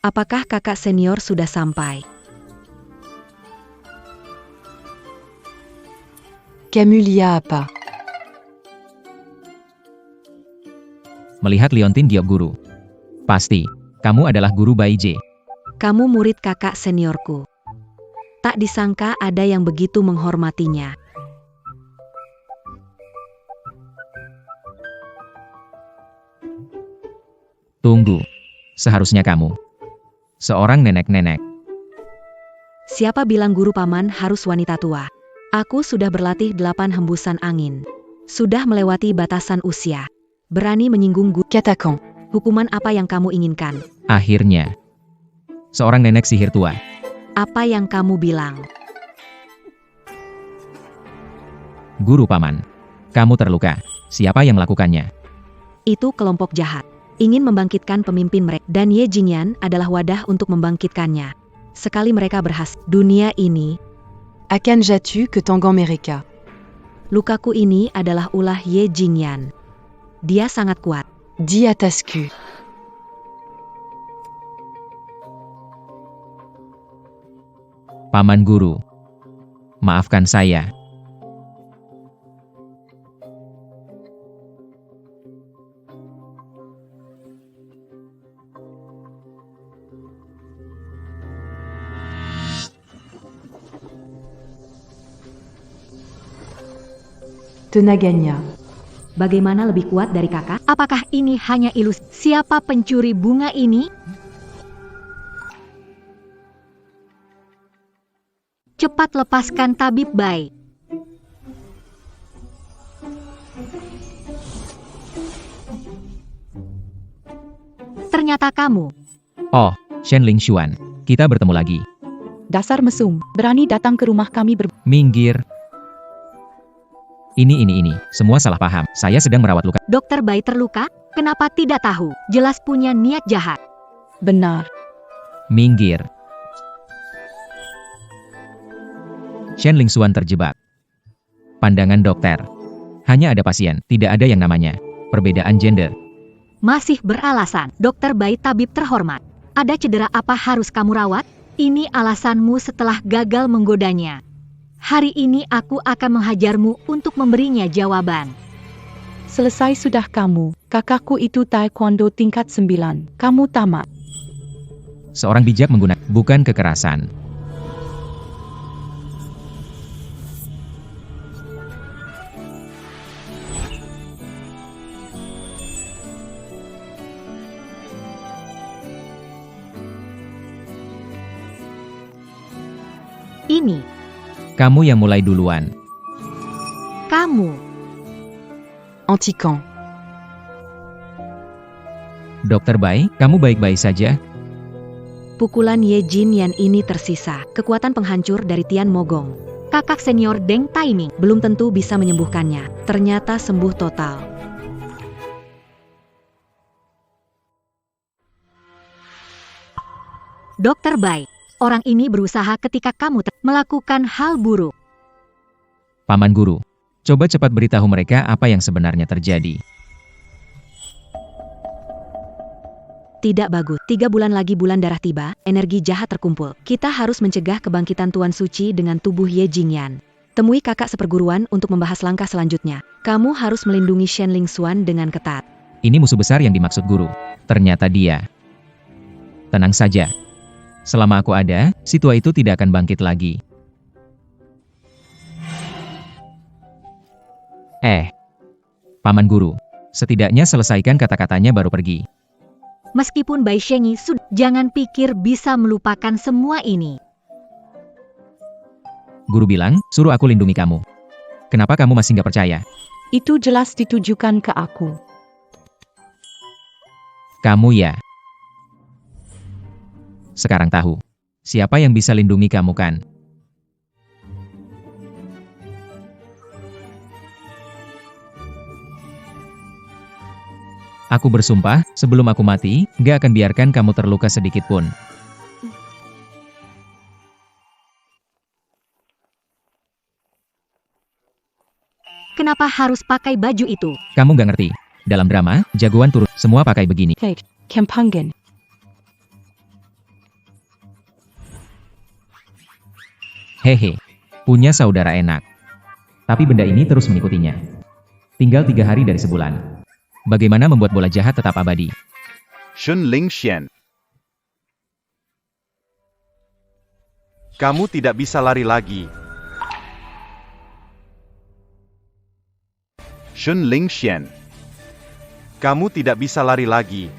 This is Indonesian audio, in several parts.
Apakah kakak senior sudah sampai? Camulia apa? Melihat Liontin Giok guru. Pasti, kamu adalah guru Bai J. Kamu murid kakak seniorku. Tak disangka ada yang begitu menghormatinya. Tunggu. Seharusnya kamu. Seorang nenek-nenek. Siapa bilang guru paman harus wanita tua? Aku sudah berlatih 8 hembusan angin. Sudah melewati batasan usia. Berani menyinggung guru. Katakan. Hukuman apa yang kamu inginkan? Akhirnya. Seorang nenek sihir tua. Apa yang kamu bilang? Guru paman. Kamu terluka. Siapa yang melakukannya? Itu kelompok jahat. Ingin membangkitkan pemimpin mereka. Dan Ye Jingyan adalah wadah untuk membangkitkannya. Sekali mereka berhasil. Dunia ini. Akan jatu ke tanggang mereka. Lukaku ini adalah ulah Ye Jingyan. Dia sangat kuat. Di atasku. Paman guru. Maafkan saya. Tenaganya. Bagaimana lebih kuat dari kakak? Apakah ini hanya ilusi? Siapa pencuri bunga ini? Cepat lepaskan tabib Bai. Ternyata kamu. Oh, Shen Ling Xuan. Kita bertemu lagi. Dasar mesum, berani datang ke rumah kami Minggir. Ini. Semua salah paham. Saya sedang merawat luka. Dokter Bai terluka? Kenapa tidak tahu? Jelas punya niat jahat. Benar. Minggir. Shen Ling Xuan terjebak. Pandangan dokter. Hanya ada pasien, tidak ada yang namanya perbedaan gender. Masih beralasan, Dokter Bai tabib terhormat. Ada cedera apa harus kamu rawat? Ini alasanmu setelah gagal menggodanya. Hari ini aku akan menghajarmu untuk memberinya jawaban. Selesai sudah kamu. Kakakku itu taekwondo tingkat 9. Kamu tamat. Seorang bijak menggunakan, bukan kekerasan. Ini. Kamu yang mulai duluan. Kamu. Antikan. Dokter Bai, kamu baik-baik saja? Pukulan Ye Jingyan ini tersisa. Kekuatan penghancur dari Tian Mogong. Kakak senior Deng Taiming belum tentu bisa menyembuhkannya. Ternyata sembuh total. Dokter Bai. Orang ini berusaha ketika kamu melakukan hal buruk. Paman guru, coba cepat beritahu mereka apa yang sebenarnya terjadi. Tidak bagus. 3 bulan lagi bulan darah tiba, energi jahat terkumpul. Kita harus mencegah kebangkitan Tuan Suci dengan tubuh Ye Jingyan. Temui kakak seperguruan untuk membahas langkah selanjutnya. Kamu harus melindungi Shen Ling Xuan dengan ketat. Ini musuh besar yang dimaksud guru. Ternyata dia. Tenang saja. Selama aku ada, si tua itu tidak akan bangkit lagi. Paman guru, setidaknya selesaikan kata-katanya baru pergi. Meskipun Bai Shengi sudah, jangan pikir bisa melupakan semua ini. Guru bilang, suruh aku lindungi kamu. Kenapa kamu masih nggak percaya? Itu jelas ditujukan ke aku. Kamu ya. Sekarang tahu, siapa yang bisa lindungi kamu kan? Aku bersumpah, sebelum aku mati, gak akan biarkan kamu terluka sedikit pun. Kenapa harus pakai baju itu? Kamu gak ngerti. Dalam drama, jagoan turun, semua pakai begini. Kempangan. Hehe, punya saudara enak. Tapi benda ini terus mengikutinya. Tinggal 3 hari dari sebulan. Bagaimana membuat bola jahat tetap abadi? Shun Ling Xian. Kamu tidak bisa lari lagi. Shun Ling Xian. Kamu tidak bisa lari lagi.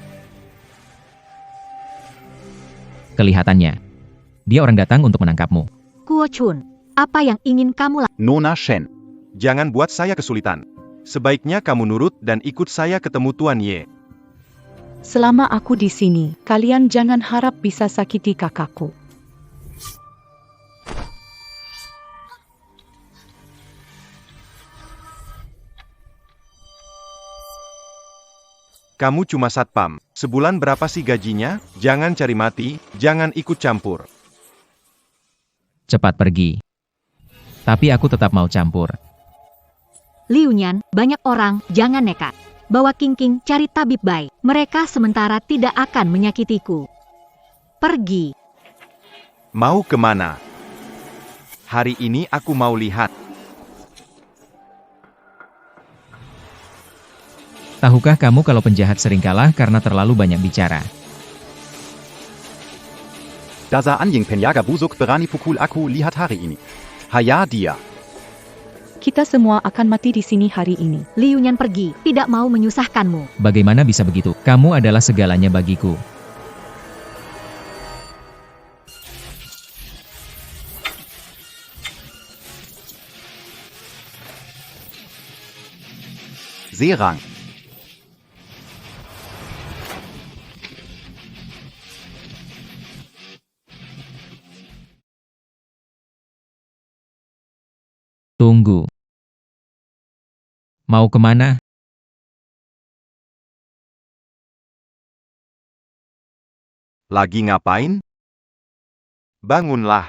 Kelihatannya, dia orang datang untuk menangkapmu. Kuo Chun, apa yang ingin kamu lakukan? Nona Shen. Jangan buat saya kesulitan. Sebaiknya kamu nurut dan ikut saya ketemu Tuan Ye. Selama aku di sini, kalian jangan harap bisa sakiti kakakku. Kamu cuma satpam. Sebulan berapa sih gajinya? Jangan cari mati, jangan ikut campur. Cepat pergi. Tapi aku tetap mau campur. Liu Nian, banyak orang, jangan nekat. Bawa King King cari tabib baik. Mereka sementara tidak akan menyakitiku. Pergi. Mau kemana? Hari ini aku mau lihat. Tahukah kamu kalau penjahat sering kalah karena terlalu banyak bicara? Dasa anjing penjaga busuk berani pukul aku, lihat hari ini. Haya dia. Kita semua akan mati di sini hari ini. Liu Nian pergi, tidak mau menyusahkanmu. Bagaimana bisa begitu? Kamu adalah segalanya bagiku. Serang. Tunggu. Mau kemana? Lagi ngapain? Bangunlah.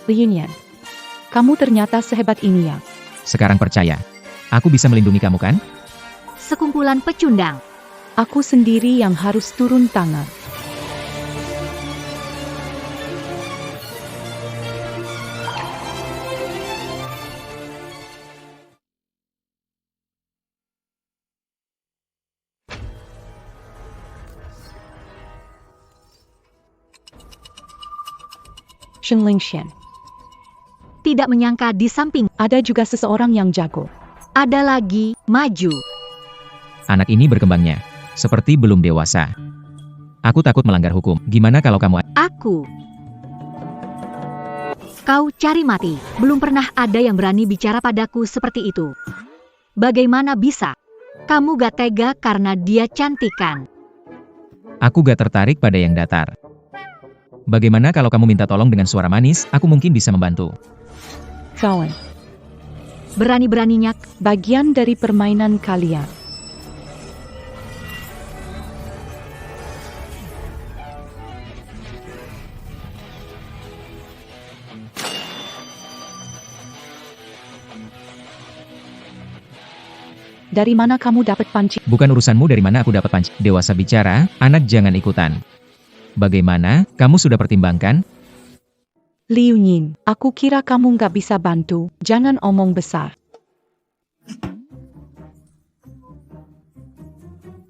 Liu Nian, kamu ternyata sehebat ini ya. Sekarang percaya. Aku bisa melindungi kamu kan? Sekumpulan pecundang. Aku sendiri yang harus turun tangan. Shun Ling Xian. Tidak menyangka di samping Ada juga seseorang yang jago. ada lagi, maju. Anak ini berkembangnya. Seperti belum dewasa. Aku takut melanggar hukum. Gimana kalau kamu... Aku. Kau cari mati. Belum pernah ada yang berani bicara padaku seperti itu. Bagaimana bisa? Kamu gak tega karena dia cantikan. Aku gak tertarik pada yang datar. Bagaimana kalau kamu minta tolong dengan suara manis? Aku mungkin bisa membantu. Kawan, Berani-beraninya bagian dari permainan kalian. Dari mana kamu dapat panci? Bukan urusanmu dari mana aku dapat panci. Dewasa bicara, anak jangan ikutan. Bagaimana? Kamu sudah pertimbangkan? Liu Yin, aku kira kamu nggak bisa bantu. Jangan omong besar.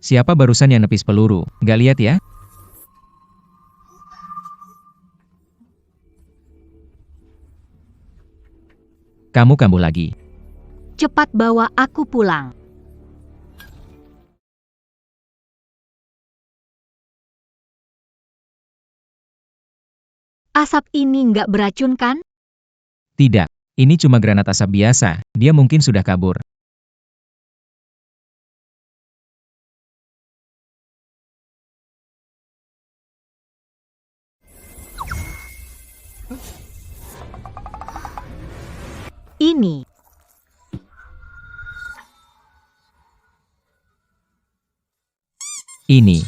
Siapa barusan yang nepis peluru? Gak lihat ya? Kamu kambuh lagi. cepat bawa aku pulang. Asap ini nggak beracun kan? Tidak. Ini cuma granat asap biasa. Dia mungkin sudah kabur. Ini. Ini.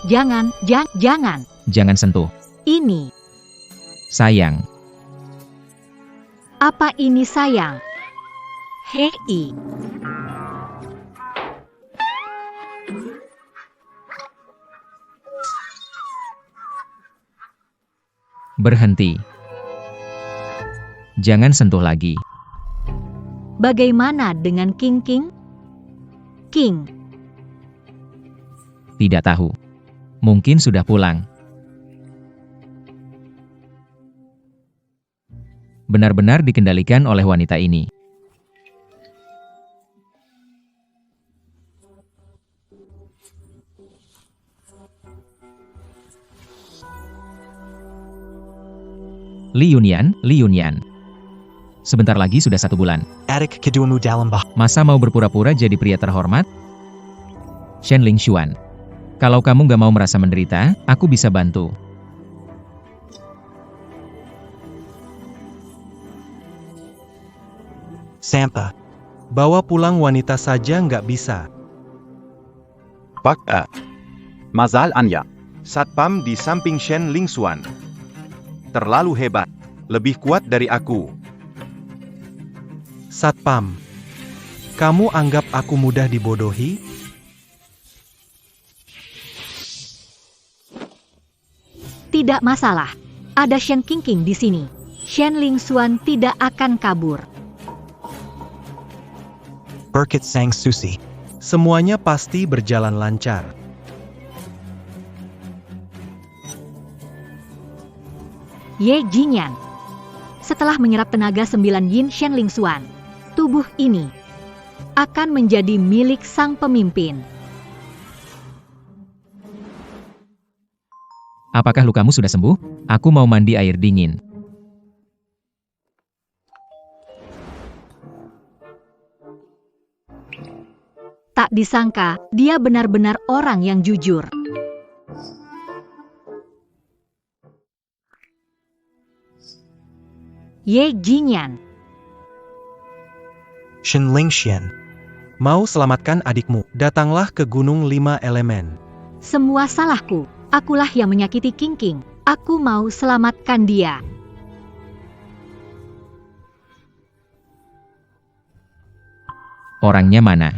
Jangan, jangan. Jangan sentuh. Ini. Sayang. Apa ini sayang? Hei. Berhenti. Jangan sentuh lagi. Bagaimana dengan King King? King. Tidak tahu. Mungkin sudah pulang. Benar-benar dikendalikan oleh wanita ini. Li Yunyan. Sebentar lagi sudah 1 bulan. Adik keduamu dalam bahaya. Masa mau berpura-pura jadi pria terhormat? Shen Lingshuan. Kalau kamu gak mau merasa menderita, aku bisa bantu. Sampa. Bawa pulang wanita saja nggak bisa. Pak Masal Anya. Satpam di samping Shen Lingshuan. Terlalu hebat. Lebih kuat dari aku. Satpam. Kamu anggap aku mudah dibodohi? Tidak masalah. Ada Shen King King di sini. Shen Lingshuan tidak akan kabur. Berkat Sang Susi. Semuanya pasti berjalan lancar. Ye Jingyan. Setelah menyerap tenaga 9 Yin Shen Lingshuan, tubuh ini akan menjadi milik sang pemimpin. Apakah lukamu sudah sembuh? Aku mau mandi air dingin. Tak disangka, dia benar-benar orang yang jujur. Ye Jingyan. Shen Lingshian. Mau selamatkan adikmu, datanglah ke Gunung 5 Elemen. Semua salahku. Akulah yang menyakiti King King. Aku mau selamatkan dia. Orangnya mana?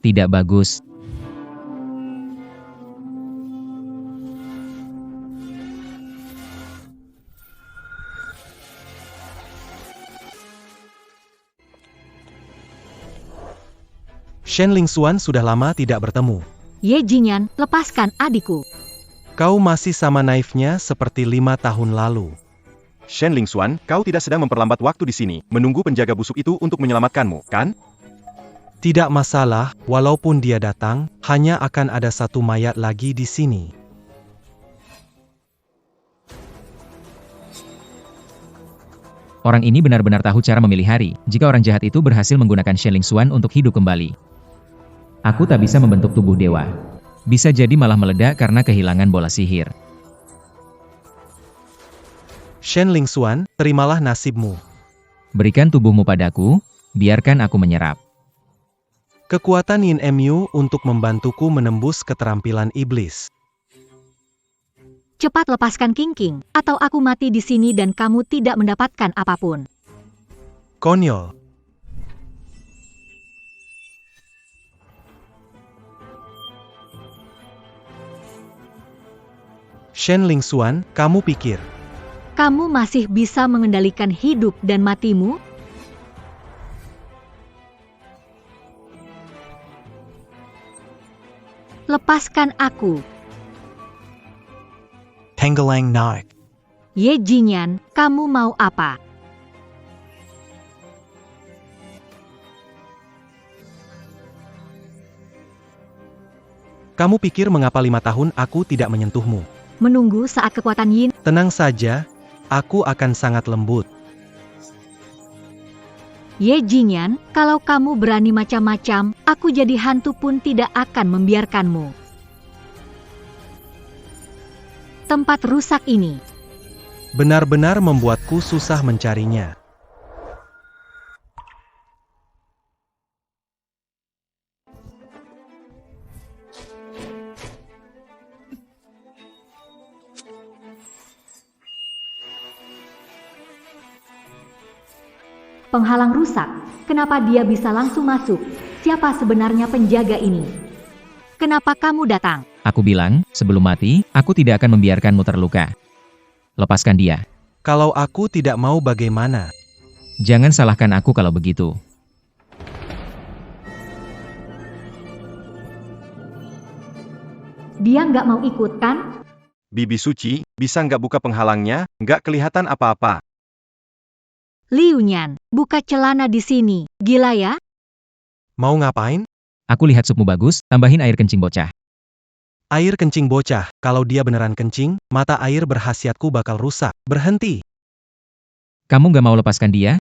Tidak bagus. Shen Lingshuan sudah lama tidak bertemu. Ye Jingyan, lepaskan adikku. Kau masih sama naifnya seperti 5 tahun lalu. Shen Lingshuan, kau tidak sedang memperlambat waktu di sini, menunggu penjaga busuk itu untuk menyelamatkanmu, kan? Tidak masalah, walaupun dia datang, hanya akan ada 1 mayat lagi di sini. Orang ini benar-benar tahu cara memilih hari, jika orang jahat itu berhasil menggunakan Shen Lingshuan untuk hidup kembali. Aku tak bisa membentuk tubuh dewa. Bisa jadi malah meledak karena kehilangan bola sihir. Shen Lingshuan, terimalah nasibmu. Berikan tubuhmu padaku, biarkan aku menyerap. Kekuatan Yin Mu untuk membantuku menembus keterampilan iblis. Cepat lepaskan King King, atau aku mati di sini dan kamu tidak mendapatkan apapun. Konyol. Shen Lingshuan, kamu pikir Kamu masih bisa mengendalikan hidup dan matimu? Lepaskan aku. Tenggelang naik. Ye Jingyan, kamu mau apa? kamu pikir mengapa 5 tahun aku tidak menyentuhmu? Menunggu saat kekuatan Yin. Tenang saja, aku akan sangat lembut. Ye Jingyan, kalau kamu berani macam-macam, aku jadi hantu pun tidak akan membiarkanmu. tempat rusak ini. Benar-benar membuatku susah mencarinya. Penghalang rusak. Kenapa dia bisa langsung masuk? Siapa sebenarnya penjaga ini? Kenapa kamu datang? Aku bilang, sebelum mati, aku tidak akan membiarkanmu terluka. Lepaskan dia. Kalau aku tidak mau bagaimana? Jangan salahkan aku kalau begitu. Dia nggak mau ikut kan? Bibi Suci, bisa nggak buka penghalangnya? Nggak kelihatan apa-apa. Liu Nyan, buka celana di sini. Gila ya? Mau ngapain? Aku lihat supmu bagus, tambahin air kencing bocah. Air kencing bocah. Kalau dia beneran kencing, mata air berhasiatku bakal rusak. Berhenti. Kamu gak mau lepaskan dia?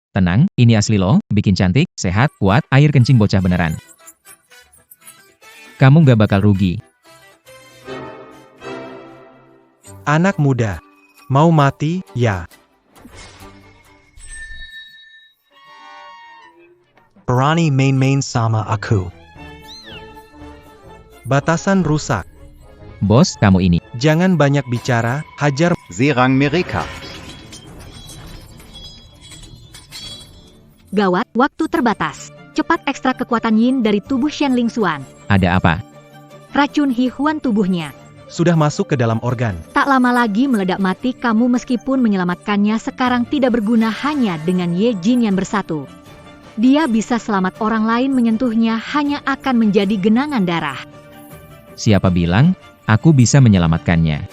Tenang, ini asli loh, bikin cantik, sehat, kuat, air kencing bocah beneran. Kamu gak bakal rugi. Anak muda. Mau mati, ya. Berani main-main sama aku. Batasan rusak. Bos, kamu ini. Jangan banyak bicara, hajar. Serang mereka. Gawat, waktu terbatas. Cepat ekstra kekuatan yin dari tubuh Shen Lingxuan. Ada apa? Racun Hihuan tubuhnya. Sudah masuk ke dalam organ. Tak lama lagi meledak mati kamu meskipun menyelamatkannya sekarang tidak berguna hanya dengan Ye Jin yang bersatu. Dia bisa selamat orang lain menyentuhnya hanya akan menjadi genangan darah. Siapa bilang, aku bisa menyelamatkannya?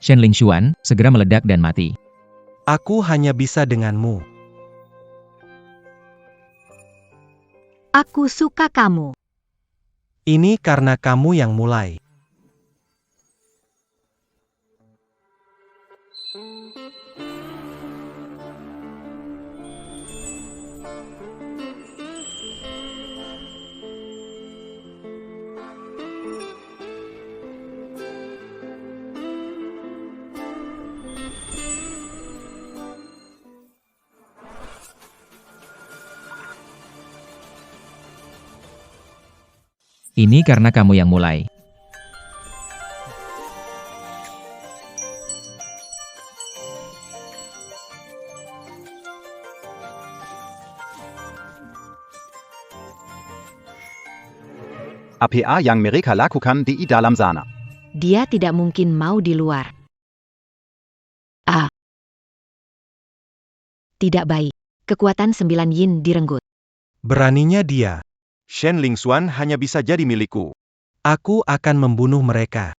Shen Lingxuan segera meledak dan mati. Aku hanya bisa denganmu. Aku suka kamu. Ini karena kamu yang mulai. Ini karena kamu yang mulai. APA yang mereka lakukan di dalam sana. Dia tidak mungkin mau di luar. Tidak baik. Kekuatan 9 yin direnggut. Beraninya dia. Shen Lingxuan hanya bisa jadi milikku. Aku akan membunuh mereka.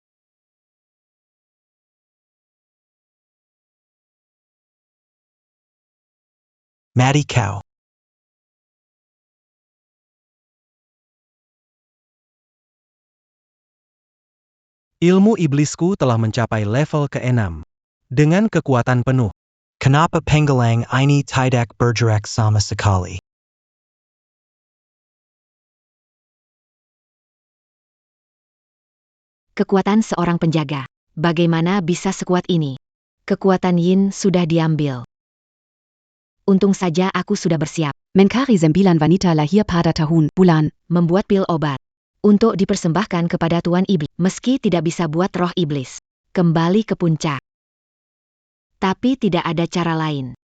Madi Cow. Ilmu iblisku telah mencapai level ke-6. Dengan kekuatan penuh. Kenapa penggalang ini tidak bergerak sama sekali? Kekuatan seorang penjaga. Bagaimana bisa sekuat ini? Kekuatan yin sudah diambil. Untung saja aku sudah bersiap. Mencari 9 wanita lahir pada tahun bulan. Membuat pil obat. Untuk dipersembahkan kepada Tuan Iblis. Meski tidak bisa buat roh iblis. Kembali ke puncak. Tapi tidak ada cara lain.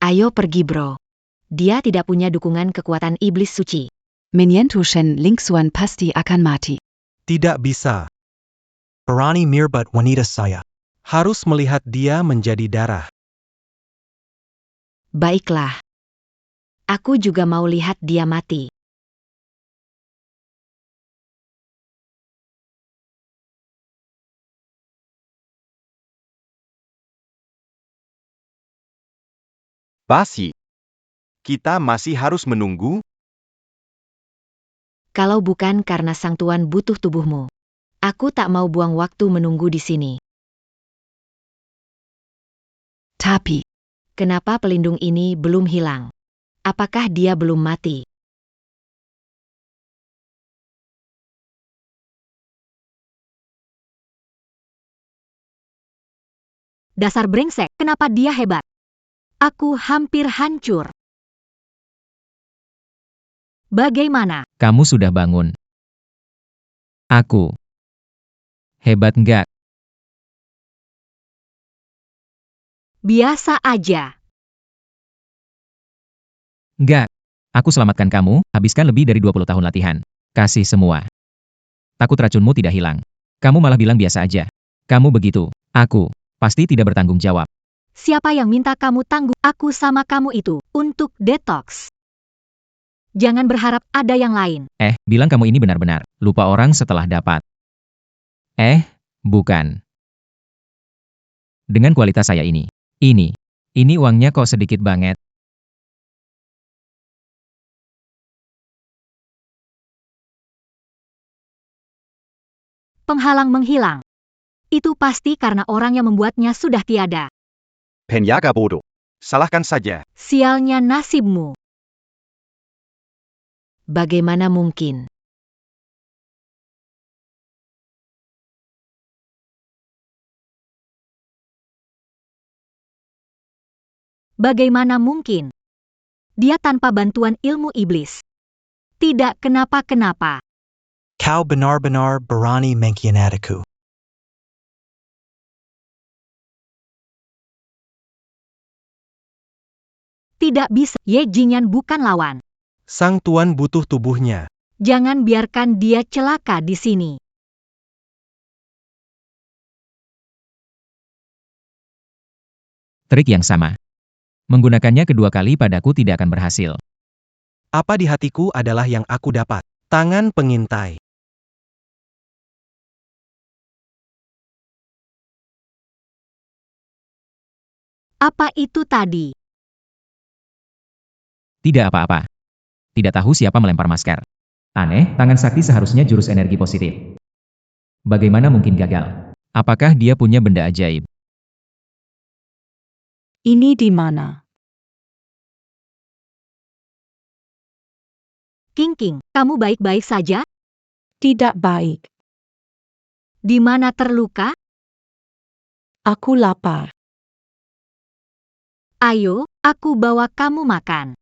Ayo pergi bro. Dia tidak punya dukungan kekuatan iblis suci. Menyentuh Shen Lingxuan pasti akan mati. Tidak bisa. Berani mirbat wanita saya. Harus melihat dia menjadi darah. Baiklah. Aku juga mau lihat dia mati. Basi. Kita masih harus menunggu? Kalau bukan karena sang tuan butuh tubuhmu. Aku tak mau buang waktu menunggu di sini. Tapi, Kenapa pelindung ini belum hilang? Apakah dia belum mati? Dasar brengsek, kenapa dia hebat? Aku hampir hancur. Bagaimana? Kamu sudah bangun. Aku. Hebat nggak? Biasa aja. Nggak. Aku selamatkan kamu, habiskan lebih dari 20 tahun latihan. Kasih semua. Takut racunmu tidak hilang. Kamu malah bilang biasa aja. Kamu begitu. Aku. Pasti tidak bertanggung jawab. Siapa yang minta kamu tangguh? Aku sama kamu itu, untuk detox. Jangan berharap ada yang lain. Bilang kamu ini benar-benar. Lupa orang setelah dapat. Bukan. Dengan kualitas saya ini. Ini uangnya kok sedikit banget. Penghalang menghilang. Itu pasti karena orang yang membuatnya sudah tiada. Penjaga bodoh. Salahkan saja. Sialnya nasibmu. Bagaimana mungkin? Bagaimana mungkin? Dia tanpa bantuan ilmu iblis. Tidak kenapa-kenapa. Kau benar-benar berani mengkhianatiku. Tidak bisa. Ye Jingyan bukan lawan. Sang tuan butuh tubuhnya. Jangan biarkan dia celaka di sini. Trik yang sama. Menggunakannya kedua kali padaku tidak akan berhasil. Apa di hatiku adalah yang aku dapat. Tangan pengintai. Apa itu tadi? Tidak apa-apa. Tidak tahu siapa melempar masker. Aneh, tangan sakti seharusnya jurus energi positif. Bagaimana mungkin gagal? Apakah dia punya benda ajaib? Ini di mana? King King, kamu baik-baik saja? Tidak baik. Di mana terluka? Aku lapar. Ayo, aku bawa kamu makan.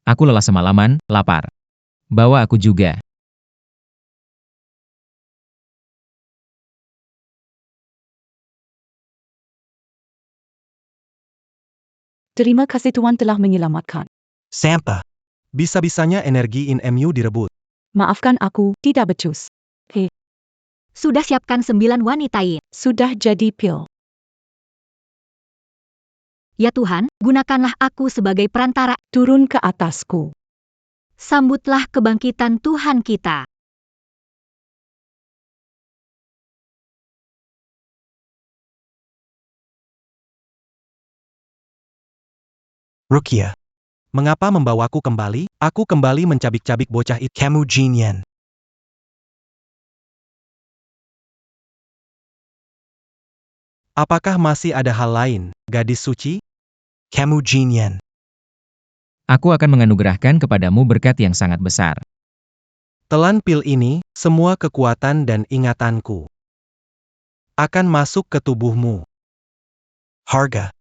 Aku lelah semalaman, lapar. Bawa aku juga. Terima kasih Tuan telah menyelamatkan. Sampa. Bisa-bisanya energi InMU direbut. Maafkan aku, tidak becus. Sudah siapkan 9 wanita yin. Sudah jadi pil. Ya Tuhan, gunakanlah aku sebagai perantara. Turun ke atasku. Sambutlah kebangkitan Tuhan kita. Rukia. Mengapa membawaku kembali? Aku kembali mencabik-cabik bocah itu. Kamu Jinyan. Apakah masih ada hal lain, gadis suci? Kamu Jinyan. Aku akan menganugerahkan kepadamu berkat yang sangat besar. Telan pil ini, semua kekuatan dan ingatanku akan masuk ke tubuhmu. Harga.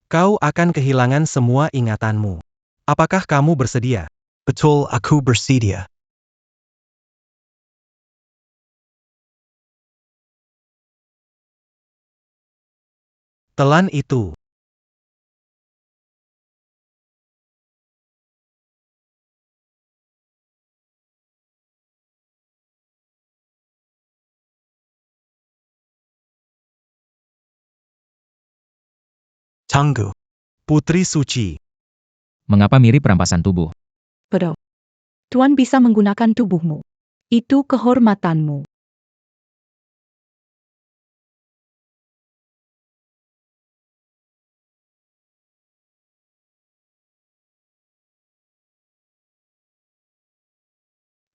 Kau akan kehilangan semua ingatanmu. Apakah kamu bersedia? Betul aku bersedia. Telan itu. Tunggu. Putri suci. Mengapa mirip perampasan tubuh? Betul. Tuan bisa menggunakan tubuhmu. Itu kehormatanmu.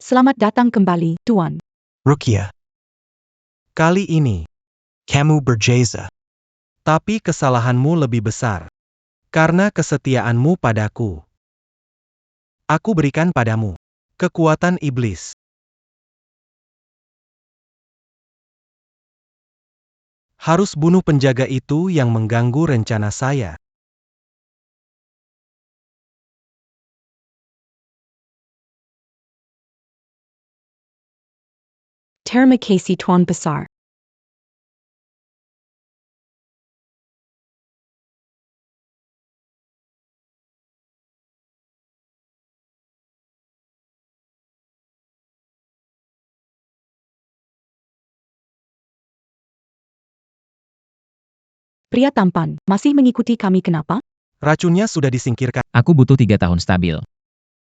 Selamat datang kembali, Tuan. Rukia. Kali ini, Kamu berjaya. tapi kesalahanmu lebih besar. Karena kesetiaanmu padaku. Aku berikan padamu kekuatan iblis. Harus bunuh penjaga itu yang mengganggu rencana saya. Terima kasih Tuan Besar. Pria tampan, masih mengikuti kami kenapa? Racunnya sudah disingkirkan. Aku butuh 3 tahun stabil.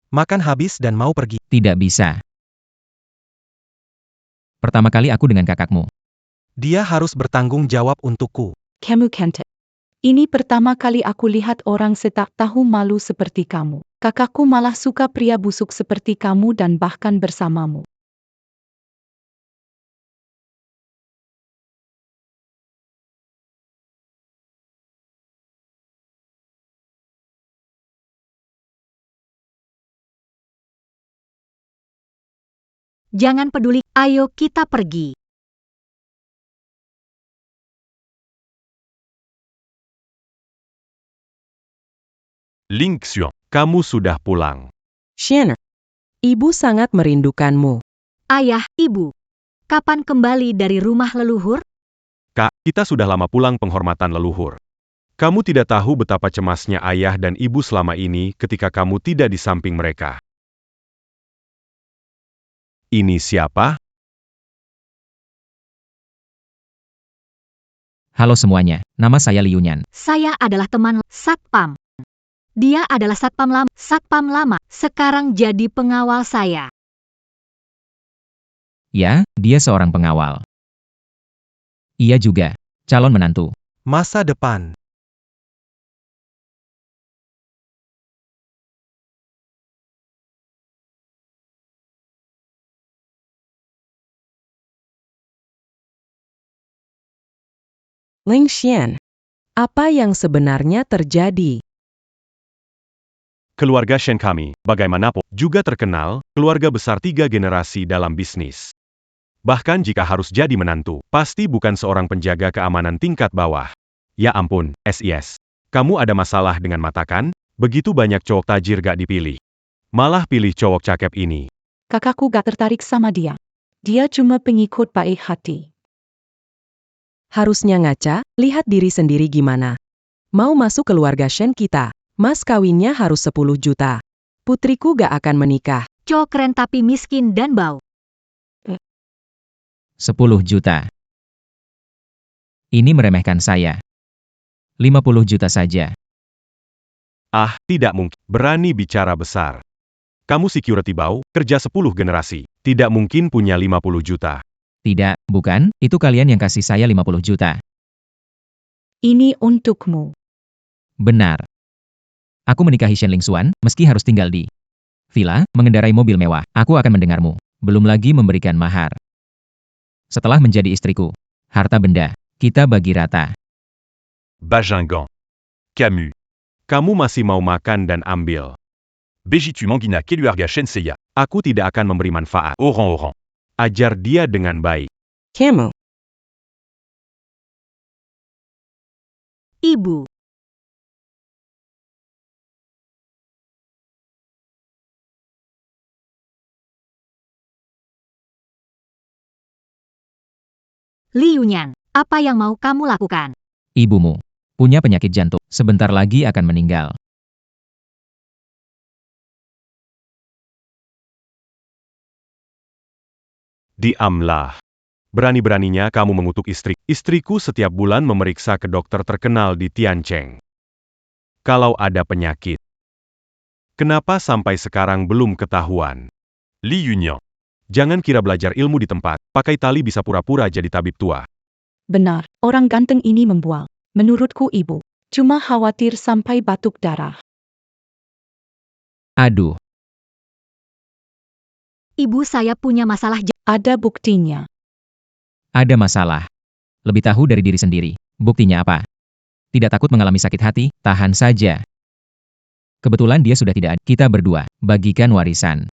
Makan habis dan mau pergi. Tidak bisa. Pertama kali aku dengan kakakmu. Dia harus bertanggung jawab untukku. Kamu cantik. Ini pertama kali aku lihat orang setak tahu malu seperti kamu. Kakakku malah suka pria busuk seperti kamu dan bahkan bersamamu. Jangan peduli, ayo kita pergi. Ling Xiong, kamu sudah pulang. Shannon, ibu sangat merindukanmu. Ayah, ibu. Kapan kembali dari rumah leluhur? Kak, kita sudah lama pulang penghormatan leluhur. Kamu tidak tahu betapa cemasnya ayah dan ibu selama ini ketika kamu tidak di samping mereka. Ini siapa? Halo semuanya, nama saya Liu Nyan. Saya adalah teman Satpam. Dia adalah Satpam lama, sekarang jadi pengawal saya. Ya, dia seorang pengawal. Ia juga calon menantu. Masa depan. Ling Xian, apa yang sebenarnya terjadi? Keluarga Shen kami, bagaimanapun, juga terkenal, keluarga besar 3 generasi dalam bisnis. Bahkan jika harus jadi menantu, pasti bukan seorang penjaga keamanan tingkat bawah. Ya ampun, SIS. Kamu ada masalah dengan mata kan? Begitu banyak cowok tajir gak dipilih. Malah pilih cowok cakep ini. Kakakku gak tertarik sama dia. Dia cuma pengikut baik hati. Harusnya ngaca, lihat diri sendiri gimana. Mau masuk keluarga Shen kita, mas kawinnya harus 10 juta. Putriku gak akan menikah. Cowok keren tapi miskin dan bau. 10 juta. Ini meremehkan saya. 50 juta saja. Ah, tidak mungkin. Berani bicara besar. Kamu security bau, kerja 10 generasi. Tidak mungkin punya 50 juta. Tidak, bukan, itu kalian yang kasih saya 50 juta. Ini untukmu. Benar. Aku menikahi Shen Lingxuan, meski harus tinggal di villa, mengendarai mobil mewah. Aku akan mendengarmu. Belum lagi memberikan mahar. Setelah menjadi istriku, harta benda, kita bagi rata. Bajingan. Camus. Kamu masih mau makan dan ambil. Bejitu Manggina Keluarga Shenseya. Aku tidak akan memberi manfaat. Orang-orang. Ajar dia dengan baik. Kamu, Ibu. Liu Nyan, apa yang mau kamu lakukan? Ibumu punya penyakit jantung, sebentar lagi akan meninggal. Diamlah. Berani-beraninya kamu mengutuk istri. Istriku setiap bulan memeriksa ke dokter terkenal di Tiancheng. Kalau ada penyakit. Kenapa sampai sekarang belum ketahuan? Li Yunyo. Jangan kira belajar ilmu di tempat, pakai tali bisa pura-pura jadi tabib tua. Benar, orang ganteng ini membual. Menurutku ibu, cuma khawatir sampai batuk darah. Aduh, Ibu saya punya masalah Ada buktinya. ada masalah. Lebih tahu dari diri sendiri. Buktinya apa? Tidak takut mengalami sakit hati, tahan saja. Kebetulan dia sudah tidak ada. Kita berdua, bagikan warisan.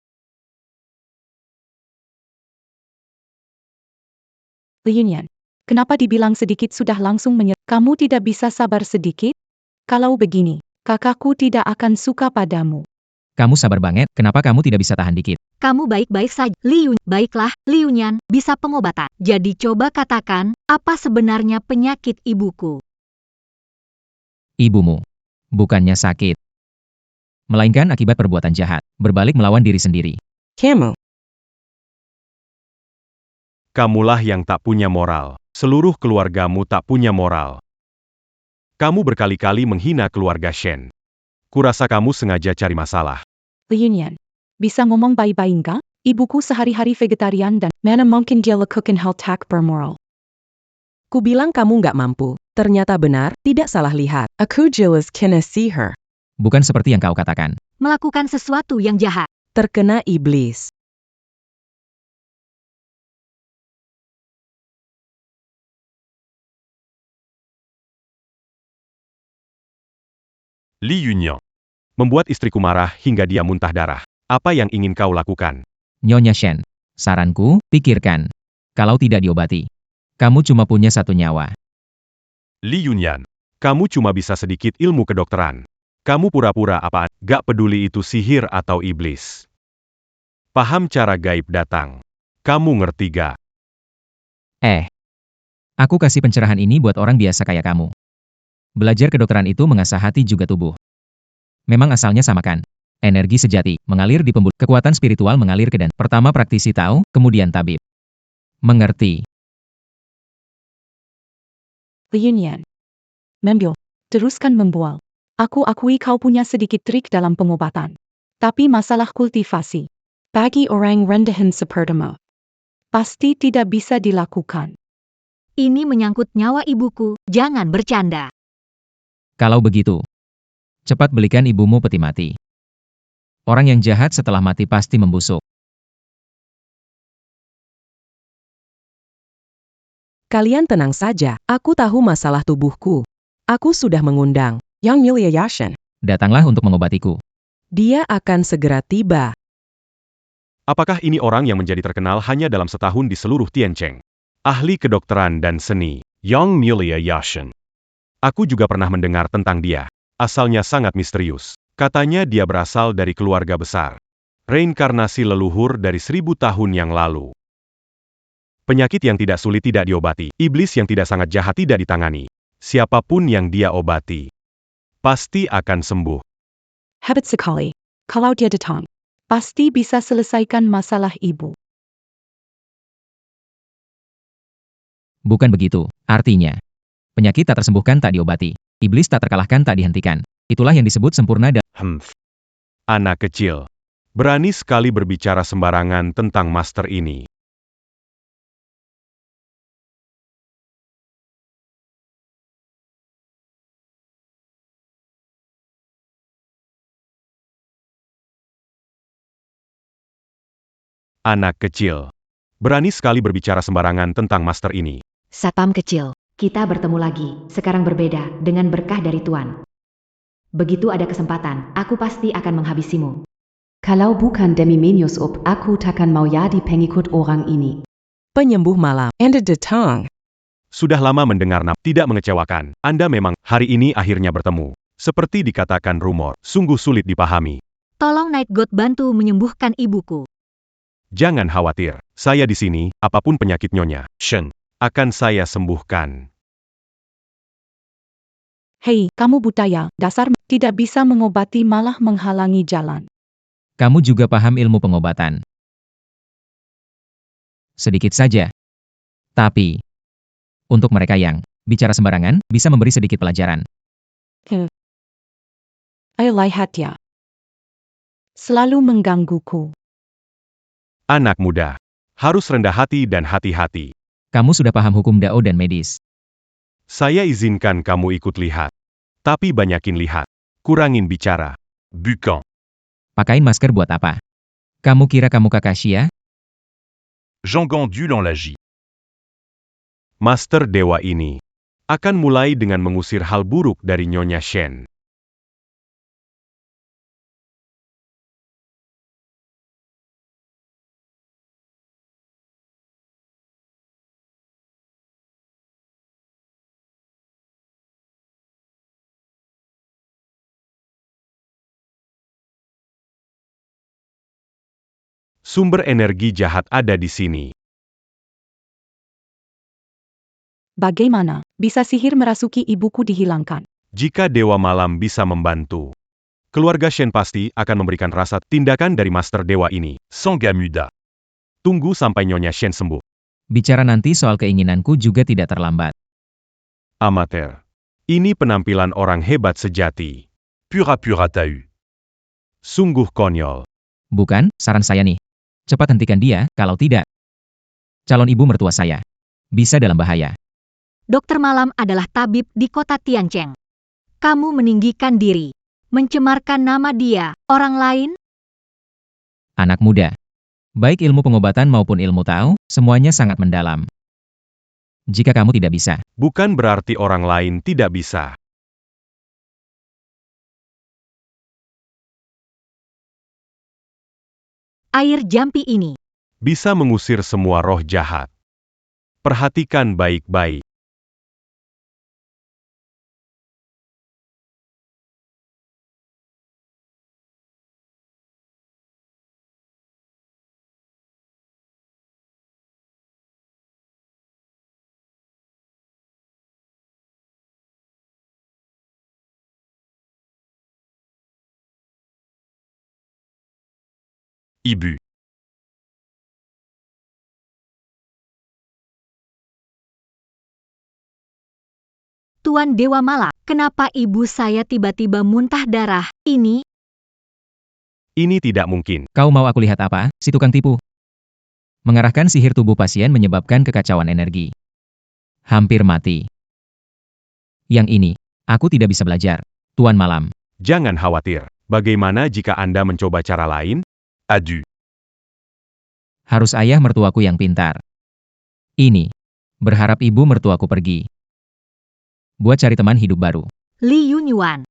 Liu Nyan, Kenapa dibilang sedikit sudah langsung menyerah? Kamu tidak bisa sabar sedikit? Kalau begini, kakakku tidak akan suka padamu. Kamu sabar banget, kenapa kamu tidak bisa tahan dikit? Kamu baik-baik saja, Liu. Baiklah, Liu Nian, bisa pengobatan. Jadi coba katakan, apa sebenarnya penyakit ibuku? Ibumu. Bukannya sakit. Melainkan akibat perbuatan jahat, berbalik melawan diri sendiri. Kamu. Kamulah yang tak punya moral. Seluruh keluargamu tak punya moral. Kamu berkali-kali menghina keluarga Shen. Kurasa kamu sengaja cari masalah. Liu Nian, bisa ngomong baik-baik enggak? Ibuku sehari-hari vegetarian dan mana mungkin dia lakukan hal tak bermoral. Ku bilang kamu nggak mampu. Ternyata benar, tidak salah lihat. Aku jelas kena see her. Bukan seperti yang kau katakan. Melakukan sesuatu yang jahat. Terkena iblis. Li Yunyo. Membuat istriku marah hingga dia muntah darah. Apa yang ingin kau lakukan? Nyonya Shen. Saranku, pikirkan. Kalau tidak diobati, kamu cuma punya satu nyawa. Li Yunyan. Kamu cuma bisa sedikit ilmu kedokteran. Kamu pura-pura apaan? Gak peduli itu sihir atau iblis. Paham cara gaib datang. Kamu ngerti gak? Aku kasih pencerahan ini buat orang biasa kayak kamu. Belajar kedokteran itu mengasah hati juga tubuh. Memang asalnya sama kan? Energi sejati, mengalir di pembuluh. Kekuatan spiritual mengalir ke dan. Pertama praktisi tahu, kemudian tabib. Mengerti. Liu Nian. Membil, teruskan membual. Aku akui kau punya sedikit trik dalam pengobatan. Tapi masalah kultivasi, bagi orang rendahan sepertimu, pasti tidak bisa dilakukan. Ini menyangkut nyawa ibuku, jangan bercanda. Kalau begitu, cepat belikan ibumu peti mati. Orang yang jahat setelah mati pasti membusuk. Kalian tenang saja, aku tahu masalah tubuhku. Aku sudah mengundang Yang Mulia Yashin. Datanglah untuk mengobatiku. Dia akan segera tiba. Apakah ini orang yang menjadi terkenal hanya dalam setahun di seluruh Tiancheng? Ahli kedokteran dan seni, Yang Mulia Yashin. Aku juga pernah mendengar tentang dia. Asalnya sangat misterius. Katanya dia berasal dari keluarga besar. Reinkarnasi leluhur dari 1000 tahun yang lalu. Penyakit yang tidak sulit tidak diobati. Iblis yang tidak sangat jahat tidak ditangani. Siapapun yang dia obati, pasti akan sembuh. Hebat sekali. Kalau dia datang, pasti bisa selesaikan masalah ibu. Bukan begitu, artinya. Penyakit tak tersembuhkan tak diobati. Iblis tak terkalahkan tak dihentikan. Itulah yang disebut sempurna dan Anak kecil. Berani sekali berbicara sembarangan tentang master ini. Anak kecil. Berani sekali berbicara sembarangan tentang master ini. Satpam kecil, kita bertemu lagi, sekarang berbeda, dengan berkah dari Tuan. Begitu ada kesempatan, aku pasti akan menghabisimu. Kalau bukan demi Menius up, aku takkan mau jadi pengikut orang ini. Penyembuh malam. Anda datang. Sudah lama mendengar nama, tidak mengecewakan. Anda memang, hari ini akhirnya bertemu. Seperti dikatakan rumor, sungguh sulit dipahami. Tolong Night God bantu menyembuhkan ibuku. Jangan khawatir, saya di sini, apapun penyakit Nyonya Shen, akan saya sembuhkan. Hei, kamu buta ya, dasar tidak bisa mengobati malah menghalangi jalan. kamu juga paham ilmu pengobatan. Sedikit saja. Tapi, untuk mereka yang bicara sembarangan, bisa memberi sedikit pelajaran. Ayo lihat ya. Selalu menggangguku. Anak muda, harus rendah hati dan hati-hati. Kamu sudah paham hukum Dao dan medis. Saya izinkan kamu ikut lihat. Tapi banyakin lihat. Kurangin bicara. Bukan. Pakain masker buat apa? Kamu kira kamu Kakashi? Jean Gandu dans la J. Master Dewa ini akan mulai dengan mengusir hal buruk dari Nyonya Shen. Sumber energi jahat ada di sini. Bagaimana bisa sihir merasuki ibuku dihilangkan? Jika Dewa Malam bisa membantu, keluarga Shen pasti akan memberikan rasa tindakan dari Master Dewa ini. Sanggamuda. Tunggu sampai Nyonya Shen sembuh. Bicara nanti soal keinginanku juga tidak terlambat. Amatir. Ini penampilan orang hebat sejati. Pura-pura tahu. Sungguh konyol. Bukan, saran saya nih. Cepat hentikan dia, kalau tidak. Calon ibu mertua saya bisa dalam bahaya. Dokter Malam adalah tabib di kota Tiancheng. Kamu meninggikan diri, mencemarkan nama dia, orang lain. Anak muda. Baik ilmu pengobatan maupun ilmu tahu, semuanya sangat mendalam. Jika kamu tidak bisa, Bukan berarti orang lain tidak bisa. Air jampi ini Bisa mengusir semua roh jahat. Perhatikan baik-baik. Ibu. Tuan Dewa Malam, kenapa ibu saya tiba-tiba muntah darah? Ini Ini tidak mungkin. kau mau aku lihat apa, si tukang tipu? Mengarahkan sihir tubuh pasien menyebabkan kekacauan energi. Hampir mati. Yang ini, aku tidak bisa belajar. Tuan Malam, Jangan khawatir. Bagaimana jika Anda mencoba cara lain? Adu. harus ayah mertuaku yang pintar. Ini, berharap ibu mertuaku pergi. Buat cari teman hidup baru. Li Yunyuan.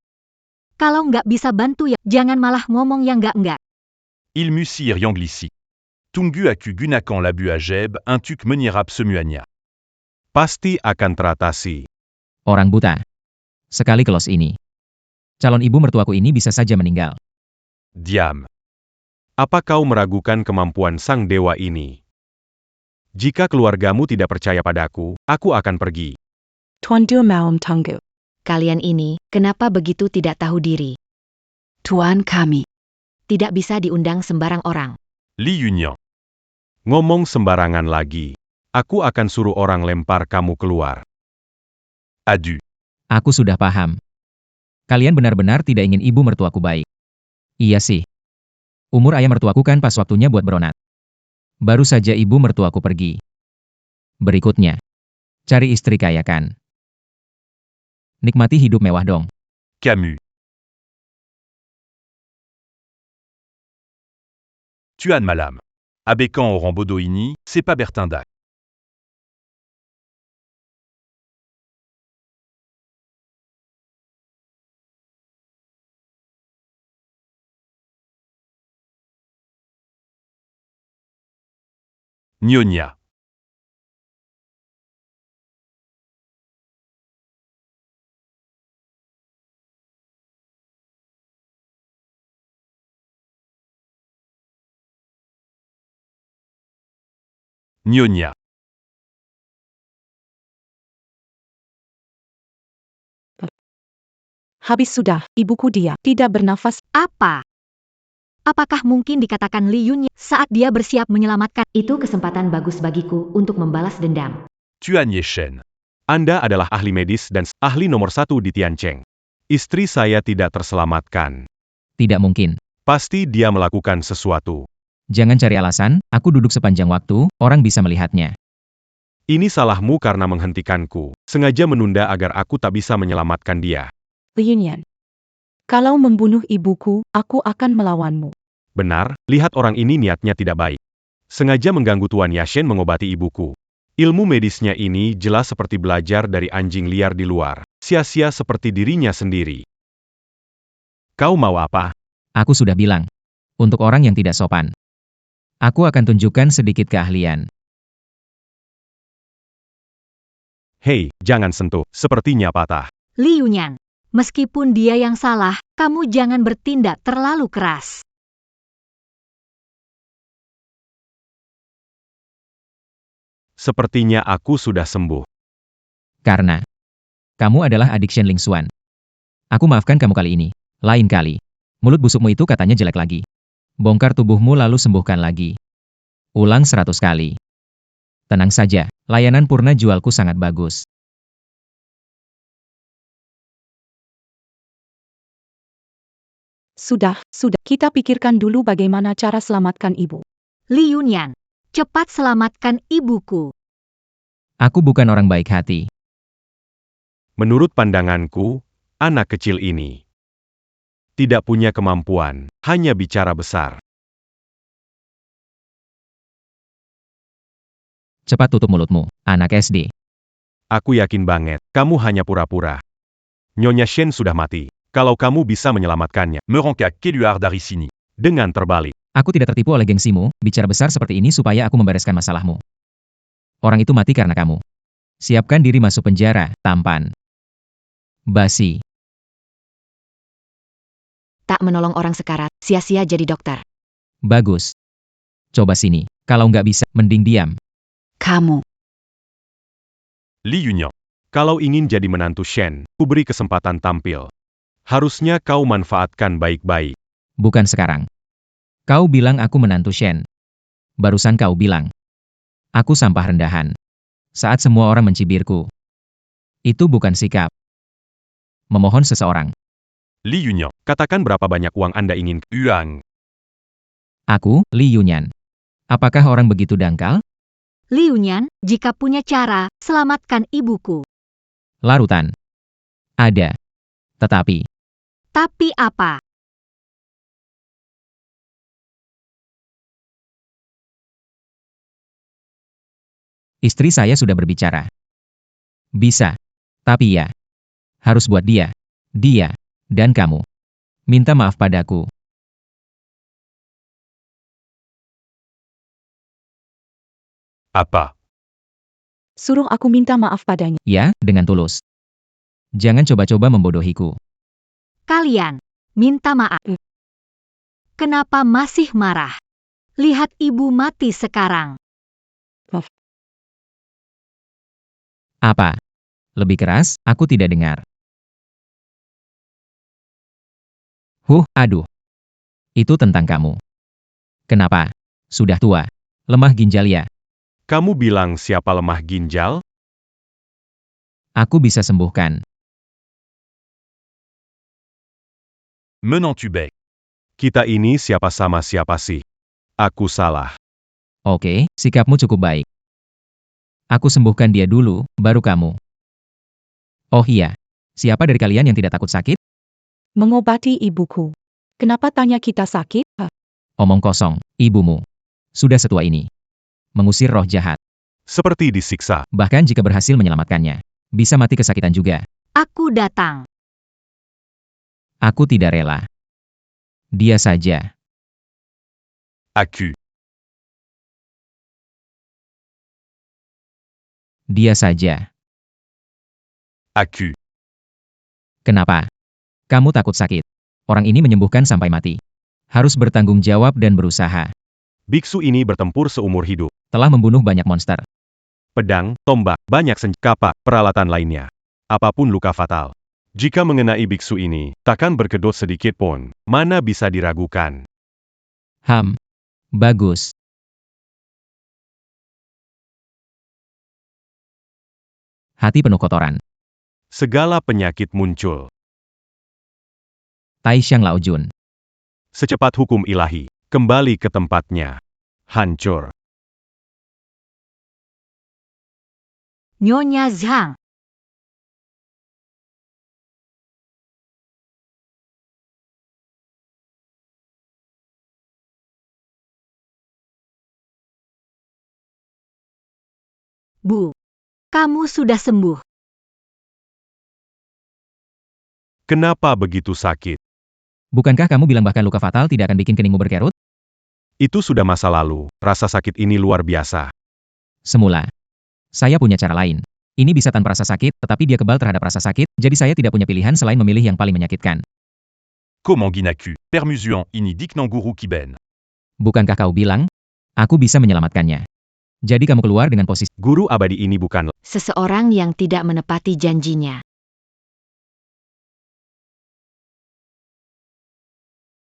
Kalau nggak bisa bantu ya, jangan malah ngomong yang nggak-nggak. Ilmusir Yanglisi. Tungu aku gunakan labu ajeb, untuk menirap semuanya. Pasti akan teratasi. Orang buta. Sekali kelos ini. Calon ibu mertuaku ini bisa saja meninggal. Diam. Apa kau meragukan kemampuan sang dewa ini? Jika keluargamu tidak percaya padaku, aku akan pergi. Tuan Dua Maum Tunggu. Kalian ini, kenapa begitu tidak tahu diri? Tuan kami. Tidak bisa diundang sembarang orang. Li Yunyan. Ngomong sembarangan lagi. Aku akan suruh orang lempar kamu keluar. Adu. Aku sudah paham. Kalian benar-benar tidak ingin ibu mertuaku baik. Iya sih. Umur ayah mertuaku kan pas waktunya buat beronat. Baru saja ibu mertuaku pergi. Berikutnya, cari istri kaya kan. Nikmati hidup mewah dong. Camus. Tuan Malam. Abécan au Rambodo ini, c'est pas Bertindac. Nyonya. Nyonya. Habis sudah, ibuku dia tidak bernafas. Apa? Apakah mungkin dikatakan Li Yun saat dia bersiap menyelamatkan? Itu kesempatan bagus bagiku untuk membalas dendam. Tuan Yeshen. Anda adalah ahli medis dan ahli nomor 1 di Tiancheng. Istri saya tidak terselamatkan. Tidak mungkin. Pasti dia melakukan sesuatu. Jangan cari alasan, aku duduk sepanjang waktu, orang bisa melihatnya. Ini salahmu karena menghentikanku. Sengaja menunda agar aku tak bisa menyelamatkan dia. Liunian. Kalau membunuh ibuku, aku akan melawanmu. Benar, lihat orang ini niatnya tidak baik. Sengaja mengganggu Tuan Yashen mengobati ibuku. Ilmu medisnya ini jelas seperti belajar dari anjing liar di luar. Sia-sia seperti dirinya sendiri. Kau mau apa? Aku sudah bilang. Untuk orang yang tidak sopan. Aku akan tunjukkan sedikit keahlian. Hei, jangan sentuh, sepertinya patah. Li Yunyan. Meskipun dia yang salah, kamu jangan bertindak terlalu keras. Sepertinya aku sudah sembuh. Karena kamu adalah adik Shen Lingxuan. Aku maafkan kamu kali ini. Lain kali. Mulut busukmu itu katanya jelek lagi. Bongkar tubuhmu lalu sembuhkan lagi. Ulang 100 kali. Tenang saja, layanan purna jualku sangat bagus. Sudah. Kita pikirkan dulu bagaimana cara selamatkan ibu. Li Yunyan, cepat selamatkan ibuku. Aku bukan orang baik hati. Menurut pandanganku, anak kecil ini tidak punya kemampuan, hanya bicara besar. Cepat tutup mulutmu, anak SD. Aku yakin banget, kamu hanya pura-pura. Nyonya Shen sudah mati. Kalau kamu bisa menyelamatkannya, Me rends Keluar dari sini. dengan terbalik. Aku tidak tertipu oleh gengsimu, bicara besar seperti ini supaya aku membereskan masalahmu. Orang itu mati karena kamu. Siapkan diri masuk penjara, tampan. Basi. Tak menolong orang sekarat, sia-sia jadi dokter. Bagus. Coba sini. Kalau nggak bisa, mending diam. Kamu. Li Yunyan. Kalau ingin jadi menantu Shen, ku beri kesempatan tampil. Harusnya kau manfaatkan baik-baik. Bukan sekarang. Kau bilang aku menantu Shen. Barusan kau bilang. Aku sampah rendahan. Saat semua orang mencibirku. Itu bukan sikap. Memohon seseorang. Li Yunyan. Katakan berapa banyak uang Anda ingin. Yuan. Aku, Li Yunyan. Apakah orang begitu dangkal? Li Yunyan, jika punya cara, selamatkan ibuku. Larutan. Ada. Tetapi. Tapi apa? Istri saya sudah berbicara. Bisa. Tapi ya. Harus buat dia. Dia. Dan kamu. Minta maaf padaku. Apa? Suruh aku minta maaf padanya. Ya, dengan tulus. Jangan coba-coba membodohiku. Kalian, minta maaf. Kenapa masih marah? Lihat ibu mati sekarang. Apa? Lebih keras, aku tidak dengar. Aduh. Itu tentang kamu. Kenapa? Sudah tua. Lemah ginjal ya. Kamu bilang siapa lemah ginjal? Aku bisa sembuhkan. Menant tu bec. Kita ini siapa sama siapa sih? Aku salah. Oke, sikapmu cukup baik. Aku sembuhkan dia dulu, baru kamu. Oh iya. Siapa dari kalian yang tidak takut sakit? Mengobati ibuku. Kenapa tanya kita sakit? Omong kosong, ibumu. Sudah setua ini. Mengusir roh jahat. Seperti disiksa. Bahkan jika berhasil menyelamatkannya. Bisa mati kesakitan juga. Aku datang. Aku tidak rela. Dia saja. Aku. Dia saja. Aku. Kenapa? Kamu takut sakit. Orang ini menyembuhkan sampai mati. Harus bertanggung jawab dan berusaha. Biksu ini bertempur seumur hidup. Telah membunuh banyak monster. Pedang, tombak, banyak senjata, peralatan lainnya. Apapun luka fatal. Jika mengenai biksu ini, takkan berkedot sedikit pun. Mana bisa diragukan? Bagus. Hati penuh kotoran. Segala penyakit muncul. Taishan Laojun. Secepat hukum ilahi, kembali ke tempatnya. Hancur. Nyonya Zhang. Bu, kamu sudah sembuh. Kenapa begitu sakit? Bukankah kamu bilang bahkan luka fatal tidak akan bikin keningmu berkerut? Itu sudah masa lalu. Rasa sakit ini luar biasa. Semula. Saya punya cara lain. Ini bisa tanpa rasa sakit, tetapi dia kebal terhadap rasa sakit, jadi saya tidak punya pilihan selain memilih yang paling menyakitkan. Comment Ginaku, Permusuan ini dik Nanguru Kiben. Bukankah kau bilang? Aku bisa menyelamatkannya. Jadi kamu keluar dengan posisi Guru abadi ini bukan Seseorang yang tidak menepati janjinya.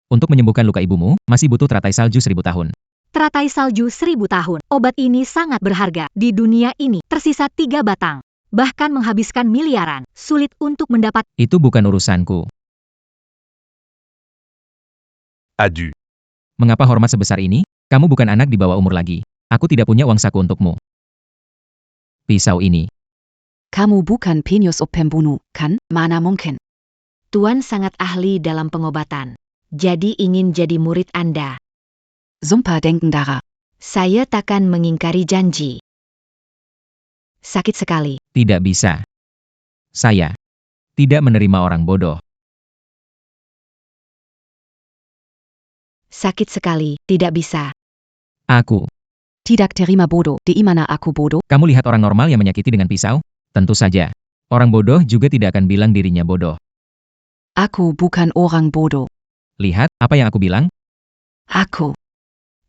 untuk menyembuhkan luka ibumu, masih butuh teratai salju 1000 tahun. Teratai salju 1000 tahun. Obat ini sangat berharga. Di dunia ini, tersisa 3 batang. Bahkan menghabiskan miliaran. Sulit untuk mendapat. Itu bukan urusanku. Adieu. Mengapa hormat sebesar ini? Kamu bukan anak di bawah umur lagi. Aku tidak punya uang saku untukmu. Pisau ini. Kamu bukan penius pembunuh, kan? Mana mungkin? Tuan sangat ahli dalam pengobatan. Jadi ingin jadi murid Anda. Sumpah denken darah. Saya takkan mengingkari janji. Sakit sekali. Tidak bisa. Saya tidak menerima orang bodoh. Sakit sekali, tidak bisa. Aku. Tidak terima bodoh, di mana aku bodoh? Kamu lihat orang normal yang menyakiti dengan pisau? Tentu saja. Orang bodoh juga tidak akan bilang dirinya bodoh. Aku bukan orang bodoh. Lihat, apa yang aku bilang? Aku.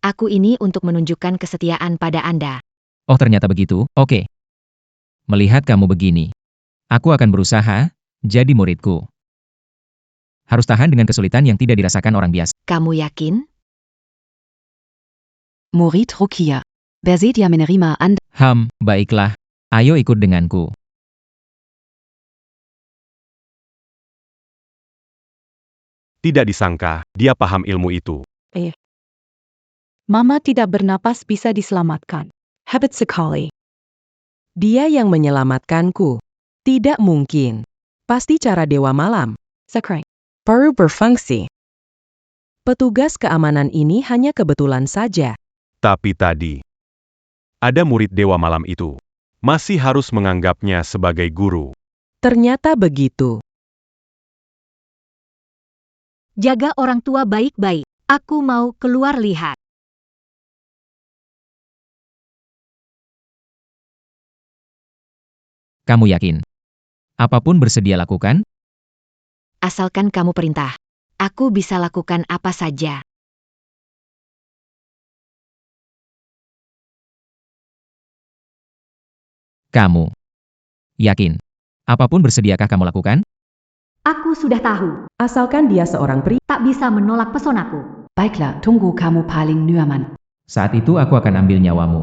Aku ini untuk menunjukkan kesetiaan pada Anda. Oh ternyata begitu, oke. Melihat kamu begini. Aku akan berusaha, jadi muridku. Harus tahan dengan kesulitan yang tidak dirasakan orang biasa. Kamu yakin? Murid Rukia. Bersedia menerima Anda. Baiklah. Ayo ikut denganku. Tidak disangka, dia paham ilmu itu. Mama tidak bernapas bisa diselamatkan. Hebat sekali. Dia yang menyelamatkanku. Tidak mungkin. Pasti cara Dewa Malam. Sakrai. Baru berfungsi. Petugas keamanan ini hanya kebetulan saja. Tapi tadi, ada murid Dewa Malam itu. Masih harus menganggapnya sebagai guru. Ternyata begitu. Jaga orang tua baik-baik. Aku mau keluar lihat. Kamu yakin? Apapun bersedia lakukan? Asalkan kamu perintah. Aku bisa lakukan apa saja. Kamu yakin? Apapun bersediakah kamu lakukan? Aku sudah tahu. Asalkan dia seorang pria. Tak bisa menolak pesonaku. Baiklah, tunggu kamu paling nyaman. Saat itu aku akan ambil nyawamu.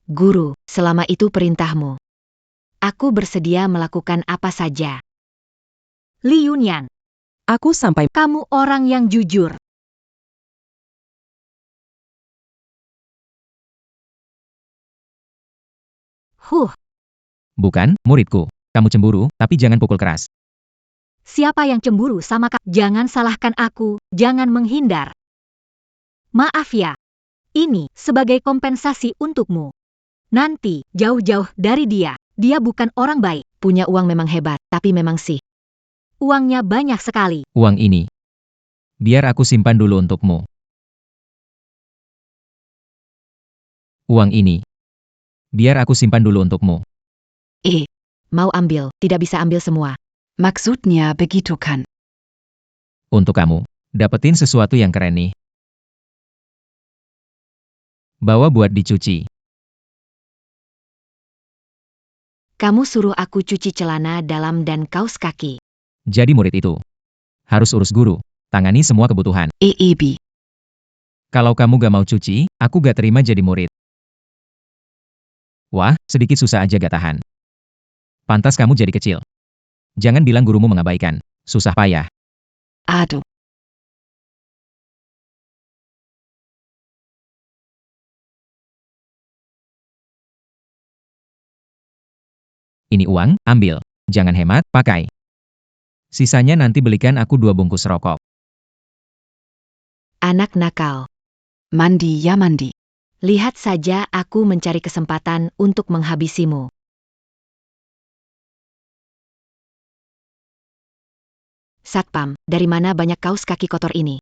Guru, selama itu perintahmu. Aku bersedia melakukan apa saja. Li Yunyan, Aku sampai kamu orang yang jujur. Bukan, muridku. Kamu cemburu, tapi jangan pukul keras. Siapa yang cemburu sama kamu? Jangan salahkan aku, jangan menghindar. Maaf ya. Ini sebagai kompensasi untukmu. Nanti, jauh-jauh dari dia. Dia bukan orang baik. Punya uang memang hebat, tapi memang sih. Uangnya banyak sekali. Uang ini. Biar aku simpan dulu untukmu. Uang ini. Biar aku simpan dulu untukmu. Mau ambil, tidak bisa ambil semua. Maksudnya begitu kan? Untuk kamu. Dapetin sesuatu yang keren nih. Bawa buat dicuci. Kamu suruh aku cuci celana dalam dan kaos kaki. Jadi murid itu. Harus urus guru. Tangani semua kebutuhan. EEB. Kalau kamu gak mau cuci, aku gak terima jadi murid. Wah, sedikit susah aja gak tahan. Pantas kamu jadi kecil. Jangan bilang gurumu mengabaikan. Susah payah. Aduh. Ini uang, ambil. Jangan hemat, pakai. Sisanya nanti belikan aku 2 bungkus rokok. Anak nakal. Mandi ya mandi. Lihat saja aku mencari kesempatan untuk menghabisimu. Satpam, dari mana banyak kaos kaki kotor ini?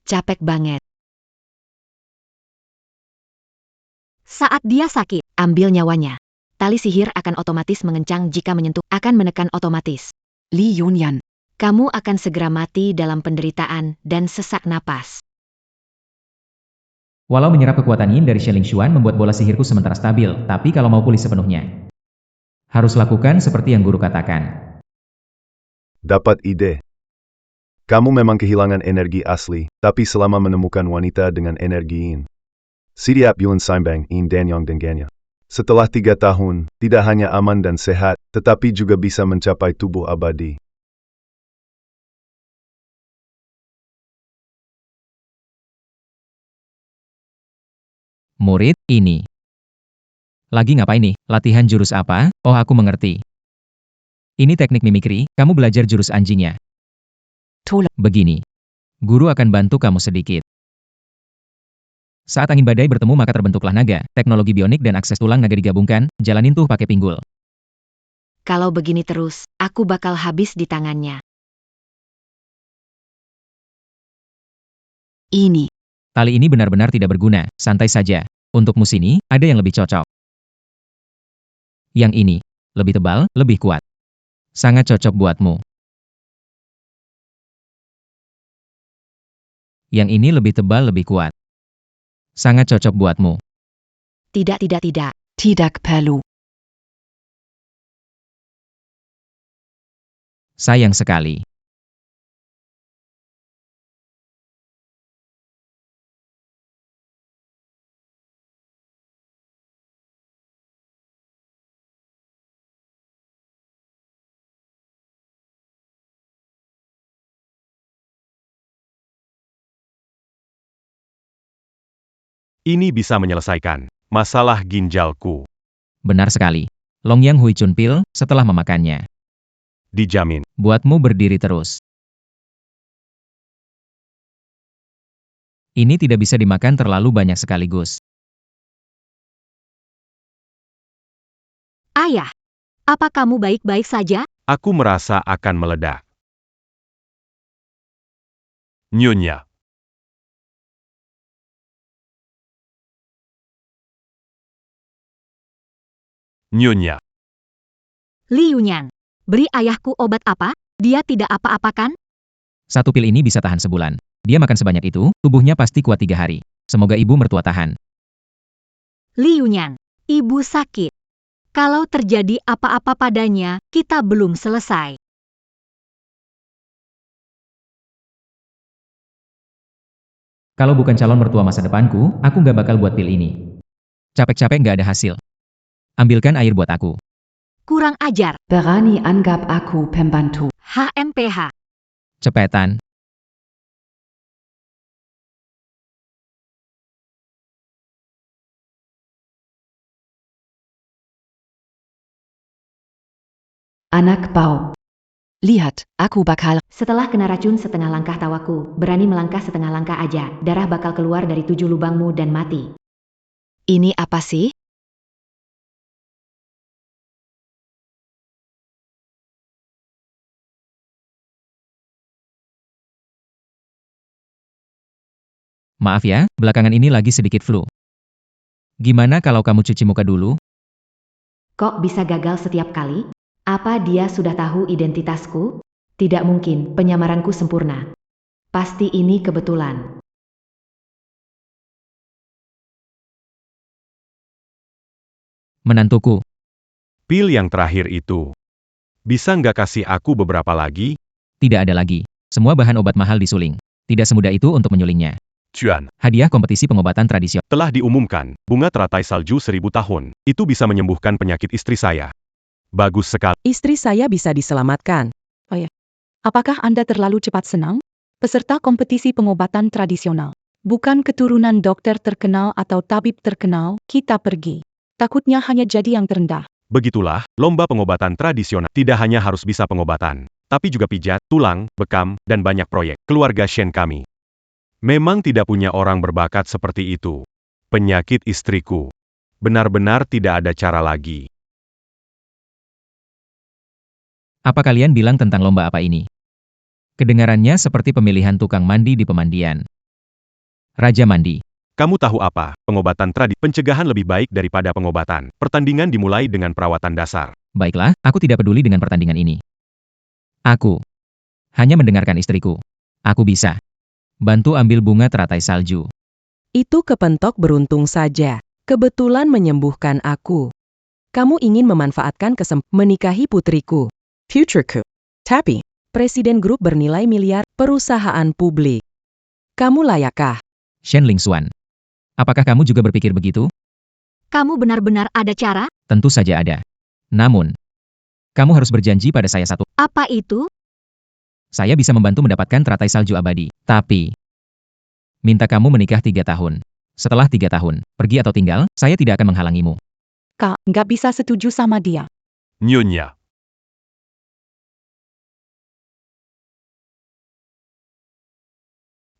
Capek banget. Saat dia sakit, ambil nyawanya. Tali sihir akan otomatis mengencang jika menyentuh, akan menekan otomatis. Li Yunyan. Kamu akan segera mati dalam penderitaan dan sesak napas. Walau menyerap kekuatan yin dari Shen Lingxuan membuat bola sihirku sementara stabil, tapi kalau mau pulih sepenuhnya, harus lakukan seperti yang guru katakan. Dapat ide. Kamu memang kehilangan energi asli, tapi selama menemukan wanita dengan energi yin, siap Yun Saimbang in Danyang dengannya. Setelah 3 tahun, tidak hanya aman dan sehat, tetapi juga bisa mencapai tubuh abadi. Murid, ini. Lagi ngapain nih? Latihan jurus apa? Oh, aku mengerti. Ini teknik mimikri, kamu belajar jurus anjingnya. Begini. Guru akan bantu kamu sedikit. Saat angin badai bertemu maka terbentuklah naga, teknologi bionik dan akses tulang naga digabungkan, jalanin tuh pakai pinggul. Kalau begini terus, aku bakal habis di tangannya. Ini. Tali ini benar-benar tidak berguna, santai saja. Untukmu sini, ada yang lebih cocok. Yang ini, lebih tebal, lebih kuat. Sangat cocok buatmu. Yang ini lebih tebal, lebih kuat. Sangat cocok buatmu. Tidak. Tidak perlu. Sayang sekali. Ini bisa menyelesaikan masalah ginjalku. Benar sekali. Longyang Hui Chun Pil, setelah memakannya, Dijamin. buatmu berdiri terus. Ini tidak bisa dimakan terlalu banyak sekaligus. Ayah, apa kamu baik-baik saja? Aku merasa akan meledak. Nyonya. Nyonya. Li Yunyan, beri ayahku obat apa? Dia tidak apa-apa kan? 1 pil ini bisa tahan sebulan. Dia makan sebanyak itu, tubuhnya pasti kuat 3 hari. Semoga ibu mertua tahan. Li Yunyan, ibu sakit. Kalau terjadi apa-apa padanya, kita belum selesai. Kalau bukan calon mertua masa depanku, aku nggak bakal buat pil ini. Capek-capek nggak ada hasil. Ambilkan air buat aku. Kurang ajar. Berani anggap aku pembantu. HMPH. Cepetan. Anak bau. Lihat, aku bakal... Setelah kena racun setengah langkah tawaku, berani melangkah setengah langkah aja, darah bakal keluar dari 7 lubangmu dan mati. Ini apa sih? Maaf ya, belakangan ini lagi sedikit flu. Gimana kalau kamu cuci muka dulu? Kok bisa gagal setiap kali? Apa dia sudah tahu identitasku? Tidak mungkin, penyamaranku sempurna. Pasti ini kebetulan. Menantuku. Pil yang terakhir itu. Bisa nggak kasih aku beberapa lagi? Tidak ada lagi. Semua bahan obat mahal disuling. Tidak semudah itu untuk menyulingnya. Chuan, Hadiah kompetisi pengobatan tradisional. telah diumumkan, bunga teratai salju 1000 tahun. Itu bisa menyembuhkan penyakit istri saya. Bagus sekali. Istri saya bisa diselamatkan. Apakah Anda terlalu cepat senang? Peserta kompetisi pengobatan tradisional. Bukan keturunan dokter terkenal atau tabib terkenal, kita pergi. Takutnya hanya jadi yang terendah. Begitulah, lomba pengobatan tradisional. Tidak hanya harus bisa pengobatan, tapi juga pijat, tulang, bekam, dan banyak proyek. Keluarga Shen kami memang tidak punya orang berbakat seperti itu. Penyakit istriku. Benar-benar tidak ada cara lagi. Apa kalian bilang tentang lomba apa ini? Kedengarannya seperti pemilihan tukang mandi di pemandian. Raja Mandi. Kamu tahu apa? Pengobatan pencegahan lebih baik daripada pengobatan. Pertandingan dimulai dengan perawatan dasar. Baiklah, aku tidak peduli dengan pertandingan ini. Aku hanya mendengarkan istriku. Aku bisa bantu ambil bunga teratai salju. Itu kepentok beruntung saja. Kebetulan menyembuhkan aku. Kamu ingin memanfaatkan menikahi putriku. Futureku. Tapi, Presiden grup bernilai miliar, perusahaan publik. Kamu layakkah? Shen Lingxuan. Apakah kamu juga berpikir begitu? Kamu benar-benar ada cara? Tentu saja ada. Namun, kamu harus berjanji pada saya satu. Apa itu? Saya bisa membantu mendapatkan teratai salju abadi. Tapi, minta kamu menikah 3 tahun. Setelah 3 tahun, pergi atau tinggal, saya tidak akan menghalangimu. Kak, nggak bisa setuju sama dia. Nyonya.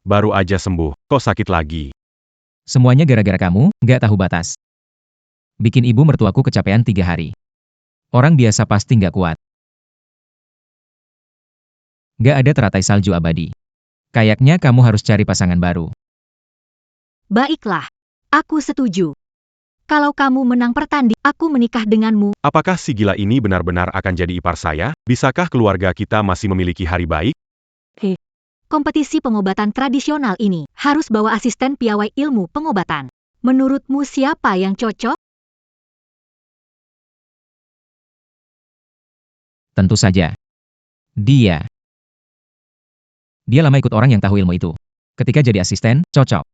Baru aja sembuh, kok sakit lagi? Semuanya gara-gara kamu, nggak tahu batas. Bikin ibu mertuaku kecapean 3 hari. Orang biasa pasti nggak kuat. Nggak ada teratai salju abadi. Kayaknya kamu harus cari pasangan baru. Baiklah. Aku setuju. Kalau kamu menang pertandingan, aku menikah denganmu. Apakah si gila ini benar-benar akan jadi ipar saya? Bisakah keluarga kita masih memiliki hari baik? Kompetisi pengobatan tradisional ini harus bawa asisten piawai ilmu pengobatan. Menurutmu siapa yang cocok? Tentu saja. Dia lama ikut orang yang tahu ilmu itu. Ketika jadi asisten, cocok.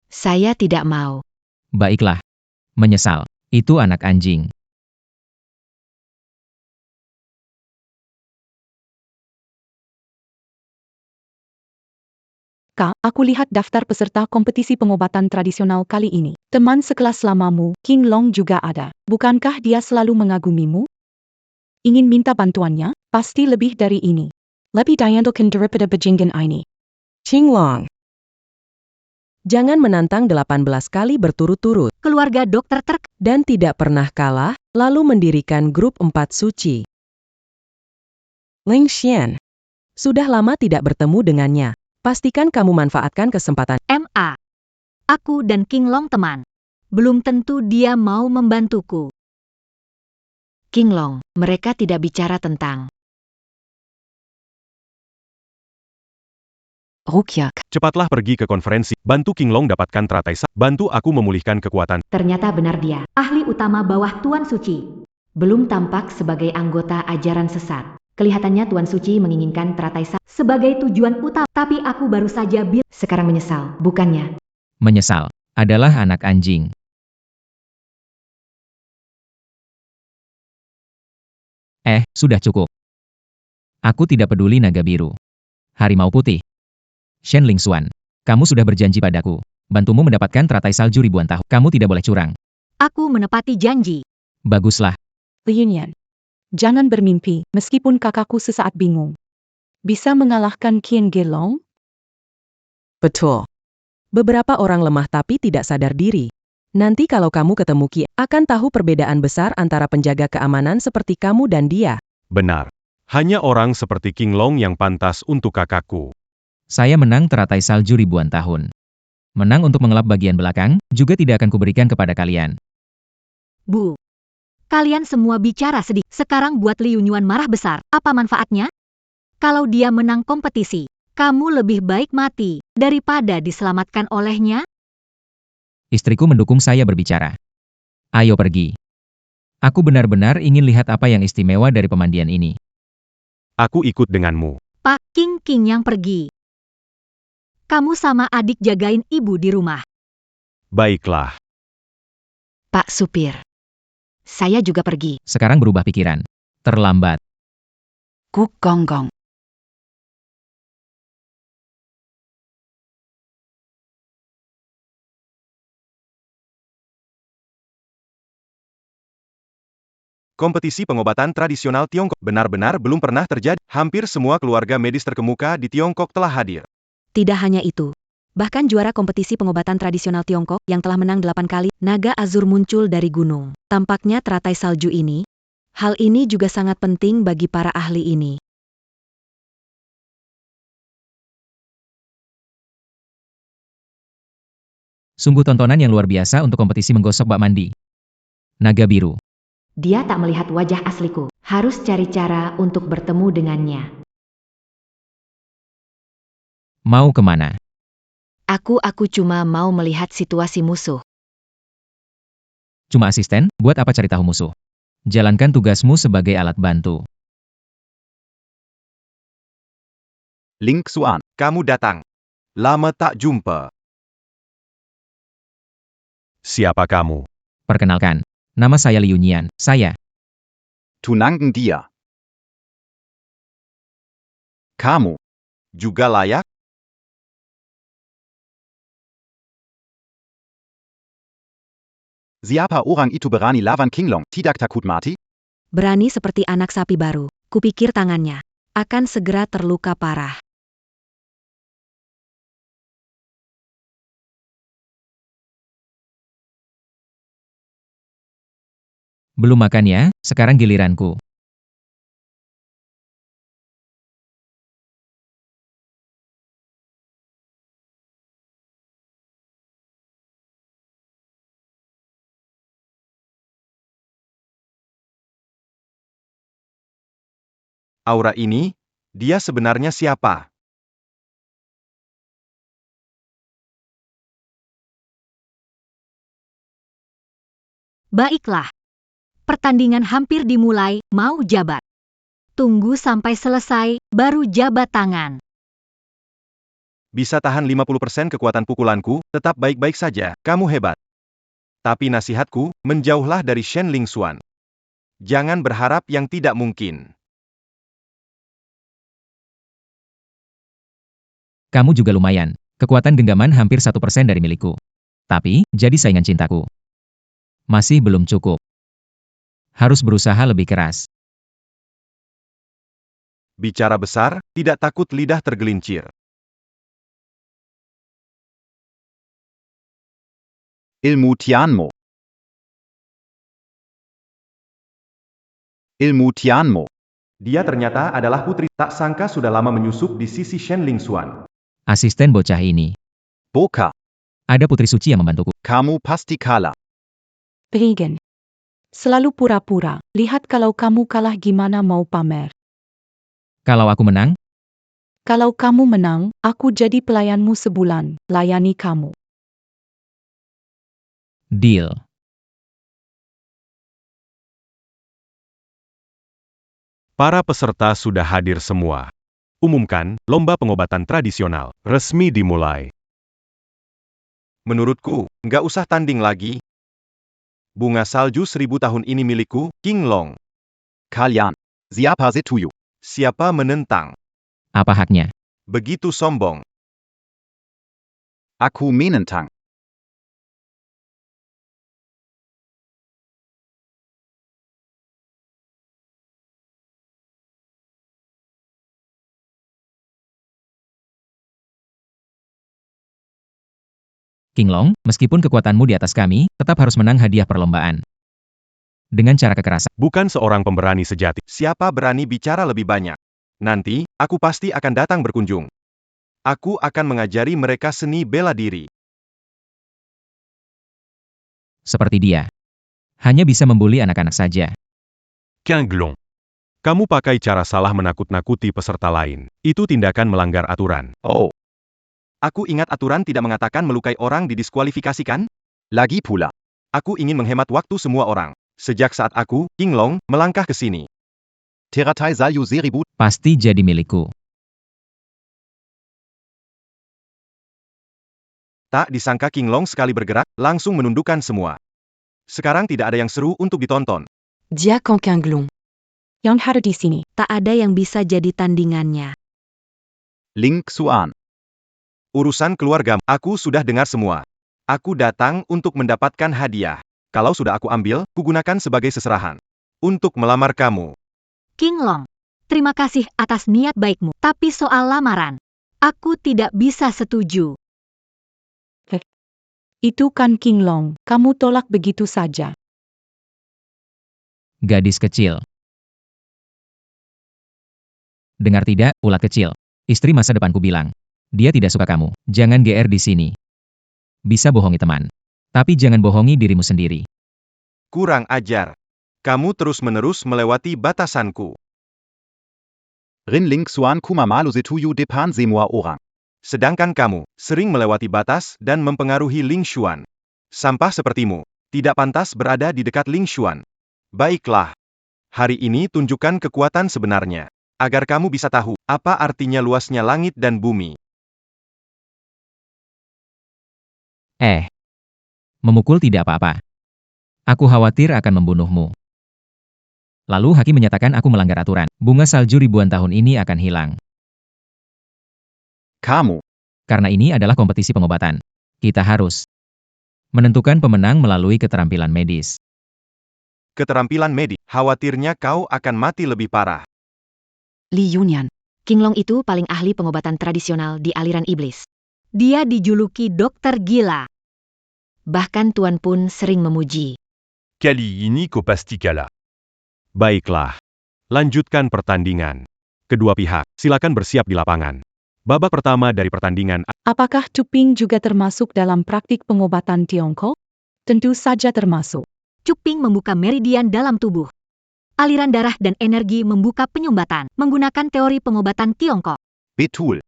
Saya tidak mau. Baiklah. Menyesal. Itu anak anjing. Kak, aku lihat daftar peserta kompetisi pengobatan tradisional kali ini. Teman sekelas lamamu, King Long juga ada. Bukankah dia selalu mengagumimu? Ingin minta bantuannya? Pasti lebih dari ini. Lebih diandalkan daripada bajingan ini. Qinglong. Jangan menantang 18 kali berturut-turut. Keluarga dokter Dan tidak pernah kalah, lalu mendirikan grup 4 suci. Ling Xian. Sudah lama tidak bertemu dengannya. Pastikan kamu manfaatkan kesempatan. MA. Aku dan King Long teman. Belum tentu dia mau membantuku. King Long, mereka tidak bicara tentang Ruqyak. Cepatlah pergi ke konferensi, bantu King Long dapatkan teratai salju, bantu aku memulihkan kekuatan. Ternyata benar dia, ahli utama bawah Tuan Suci. Belum tampak sebagai anggota ajaran sesat. Kelihatannya Tuan Suci menginginkan teratai salju sebagai tujuan utama, tapi aku baru saja sekarang menyesal, bukannya? Menyesal. Adalah anak anjing. Sudah cukup. Aku tidak peduli naga biru. Harimau putih. Shen Lingxuan. Kamu sudah berjanji padaku. Bantumu mendapatkan teratai salju ribuan tahun. Kamu tidak boleh curang. Aku menepati janji. Baguslah. Liunian. Jangan bermimpi, meskipun kakakku sesaat bingung. Bisa mengalahkan Qian Gelong? Betul. Beberapa orang lemah tapi tidak sadar diri. Nanti kalau kamu ketemu Qi, akan tahu perbedaan besar antara penjaga keamanan seperti kamu dan dia. Benar. Hanya orang seperti King Long yang pantas untuk kakakku. Saya menang teratai salju ribuan tahun. Menang untuk mengelap bagian belakang, juga tidak akan kuberikan kepada kalian. Bu. Kalian semua bicara sedih. Sekarang buat Liu Yuan marah besar. Apa manfaatnya? Kalau dia menang kompetisi, kamu lebih baik mati daripada diselamatkan olehnya. Istriku mendukung saya berbicara. Ayo pergi. Aku benar-benar ingin lihat apa yang istimewa dari pemandian ini. Aku ikut denganmu. Pak King yang pergi. Kamu sama adik jagain ibu di rumah. Baiklah. Pak Supir. Saya juga pergi. Sekarang berubah pikiran. Terlambat. Kuk gonggong. Kompetisi pengobatan tradisional Tiongkok benar-benar belum pernah terjadi. Hampir semua keluarga medis terkemuka di Tiongkok telah hadir. Tidak hanya itu. Bahkan juara kompetisi pengobatan tradisional Tiongkok yang telah menang 8 kali, naga azur muncul dari gunung. Tampaknya teratai salju ini. Hal ini juga sangat penting bagi para ahli ini. Sungguh tontonan yang luar biasa untuk kompetisi menggosok bak mandi. Naga biru. Dia tak melihat wajah asliku. Harus cari cara untuk bertemu dengannya. Mau kemana? Aku cuma mau melihat situasi musuh. Cuma asisten, buat apa cari tahu musuh? Jalankan tugasmu sebagai alat bantu. Ling Xuan. Kamu datang. Lama tak jumpa. Siapa kamu? Perkenalkan, nama saya Liu Nian. Saya. Tunangan dia. Kamu. Juga layak? Siapa orang itu berani lawan Qinglong? Tidak takut mati? Berani seperti anak sapi baru. Kupikir tangannya akan segera terluka parah. Belum makan ya, sekarang giliranku. Aura ini, dia sebenarnya siapa? Baiklah. Pertandingan hampir dimulai, mau jabat. Tunggu sampai selesai, baru jabat tangan. Bisa tahan 50% kekuatan pukulanku, tetap baik-baik saja, kamu hebat. Tapi nasihatku, menjauhlah dari Shen Lingxuan. Jangan berharap yang tidak mungkin. Kamu juga lumayan. Kekuatan genggaman hampir 1% dari milikku. Tapi, jadi saingan cintaku. Masih belum cukup. Harus berusaha lebih keras. Bicara besar, tidak takut lidah tergelincir. Ilmu Tianmo. Ilmu Tianmo. Dia ternyata adalah putri, tak sangka sudah lama menyusup di sisi Shen Lingxuan. Asisten bocah ini. Boka. Ada putri suci yang membantuku. Kamu pasti kalah. Regen. Selalu pura-pura. Lihat kalau kamu kalah gimana mau pamer. Kalau aku menang, Kalau kamu menang, aku jadi pelayanmu sebulan. Layani kamu. deal. Para peserta sudah hadir semua. Umumkan, lomba pengobatan tradisional resmi dimulai. Menurutku, nggak usah tanding lagi. Bunga salju 1000 tahun ini milikku, Qinglong. Kalian. Siapa setuju? Siapa menentang? Apa haknya? Begitu sombong. Aku menentang. Qinglong, meskipun kekuatanmu di atas kami, tetap harus menang hadiah perlombaan. Dengan cara kekerasan. Bukan seorang pemberani sejati. Siapa berani bicara lebih banyak? Nanti, aku pasti akan datang berkunjung. Aku akan mengajari mereka seni bela diri. Seperti dia. Hanya bisa membuli anak-anak saja. Qinglong. Kamu pakai cara salah menakut-nakuti peserta lain. Itu tindakan melanggar aturan. Oh. Aku ingat aturan tidak mengatakan melukai orang didiskualifikasikan? Lagi pula. Aku ingin menghemat waktu semua orang. Sejak saat aku, Qinglong, melangkah ke sini. Teratai salju 1000. Pasti jadi milikku. Tak disangka Qinglong sekali bergerak, langsung menundukkan semua. Sekarang tidak ada yang seru untuk ditonton. Dia Qinglong. Yang hadir di sini. Tak ada yang bisa jadi tandingannya. Ling Xuan. Urusan keluarga, aku sudah dengar semua. Aku datang untuk mendapatkan hadiah. Kalau sudah aku ambil, kugunakan sebagai seserahan. Untuk melamar kamu. Qinglong, terima kasih atas niat baikmu. Tapi soal lamaran, aku tidak bisa setuju. Itu kan Qinglong. Kamu tolak begitu saja. Gadis kecil. Dengar tidak, ulat kecil. Istri masa depanku bilang. Dia tidak suka kamu. Jangan GR di sini. Bisa bohongi teman. Tapi jangan bohongi dirimu sendiri. Kurang ajar. Kamu terus-menerus melewati batasanku. Rin Ling Xuan kuma malu setuju depan semua orang. Sedangkan kamu, sering melewati batas dan mempengaruhi Ling Xuan. Sampah sepertimu, tidak pantas berada di dekat Ling Xuan. Baiklah. Hari ini tunjukkan kekuatan sebenarnya. Agar kamu bisa tahu, apa artinya luasnya langit dan bumi. Memukul tidak apa-apa. Aku khawatir akan membunuhmu. Lalu hakim menyatakan aku melanggar aturan. Bunga salju ribuan tahun ini akan hilang. Kamu, Karena ini adalah kompetisi pengobatan. Kita harus menentukan pemenang melalui keterampilan medis. keterampilan medis, khawatirnya kau akan mati lebih parah. Li Yunyan. King Long itu paling ahli pengobatan tradisional di aliran iblis. Dia dijuluki dokter gila. Bahkan Tuan pun sering memuji. Kali ini kau pasti kalah. Baiklah. Lanjutkan pertandingan. Kedua pihak, silakan bersiap di lapangan. Babak pertama dari pertandingan. Apakah Cuping juga termasuk dalam praktik pengobatan Tiongkok? Tentu saja termasuk. Cuping membuka meridian dalam tubuh. Aliran darah dan energi membuka penyumbatan menggunakan teori pengobatan Tiongkok. Betul.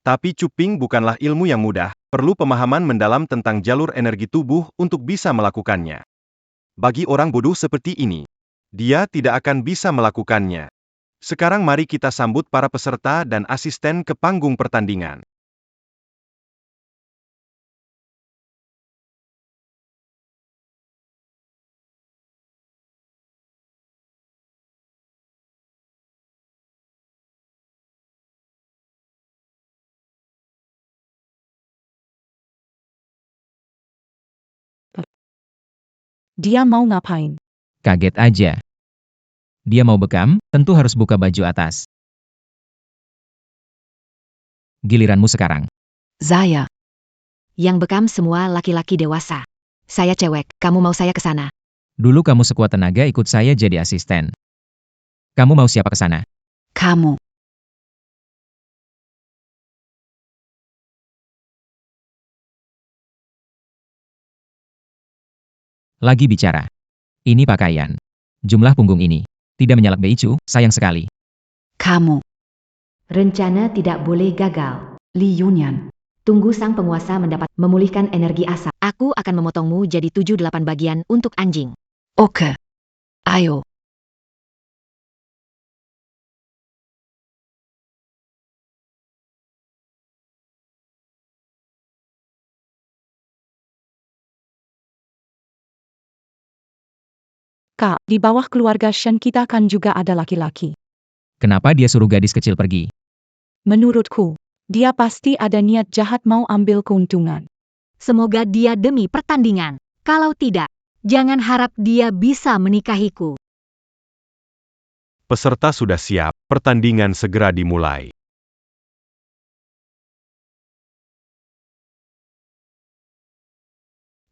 Tapi Cuping bukanlah ilmu yang mudah, perlu pemahaman mendalam tentang jalur energi tubuh untuk bisa melakukannya. Bagi orang bodoh seperti ini, dia tidak akan bisa melakukannya. Sekarang mari kita sambut para peserta dan asisten ke panggung pertandingan. Dia mau ngapain? Kaget aja. Dia mau bekam, tentu harus buka baju atas. Giliranmu sekarang. Zaya. Yang bekam semua laki-laki dewasa. Saya cewek, kamu mau saya ke sana? Dulu kamu sekuat tenaga ikut saya jadi asisten. Kamu mau siapa ke sana? Kamu. Lagi bicara. Ini pakaian. Jumlah punggung ini. Tidak menyalak Beicu, sayang sekali. Kamu. Rencana tidak boleh gagal. Li Yunyan. Tunggu sang penguasa mendapat memulihkan energi asap. Aku akan memotongmu jadi 7-8 bagian untuk anjing. Oke. Ayo. Kak, di bawah keluarga Shen kita kan juga ada laki-laki. Kenapa dia suruh gadis kecil pergi? Menurutku, dia pasti ada niat jahat mau ambil keuntungan. Semoga dia demi pertandingan. Kalau tidak, jangan harap dia bisa menikahiku. Peserta sudah siap, pertandingan segera dimulai.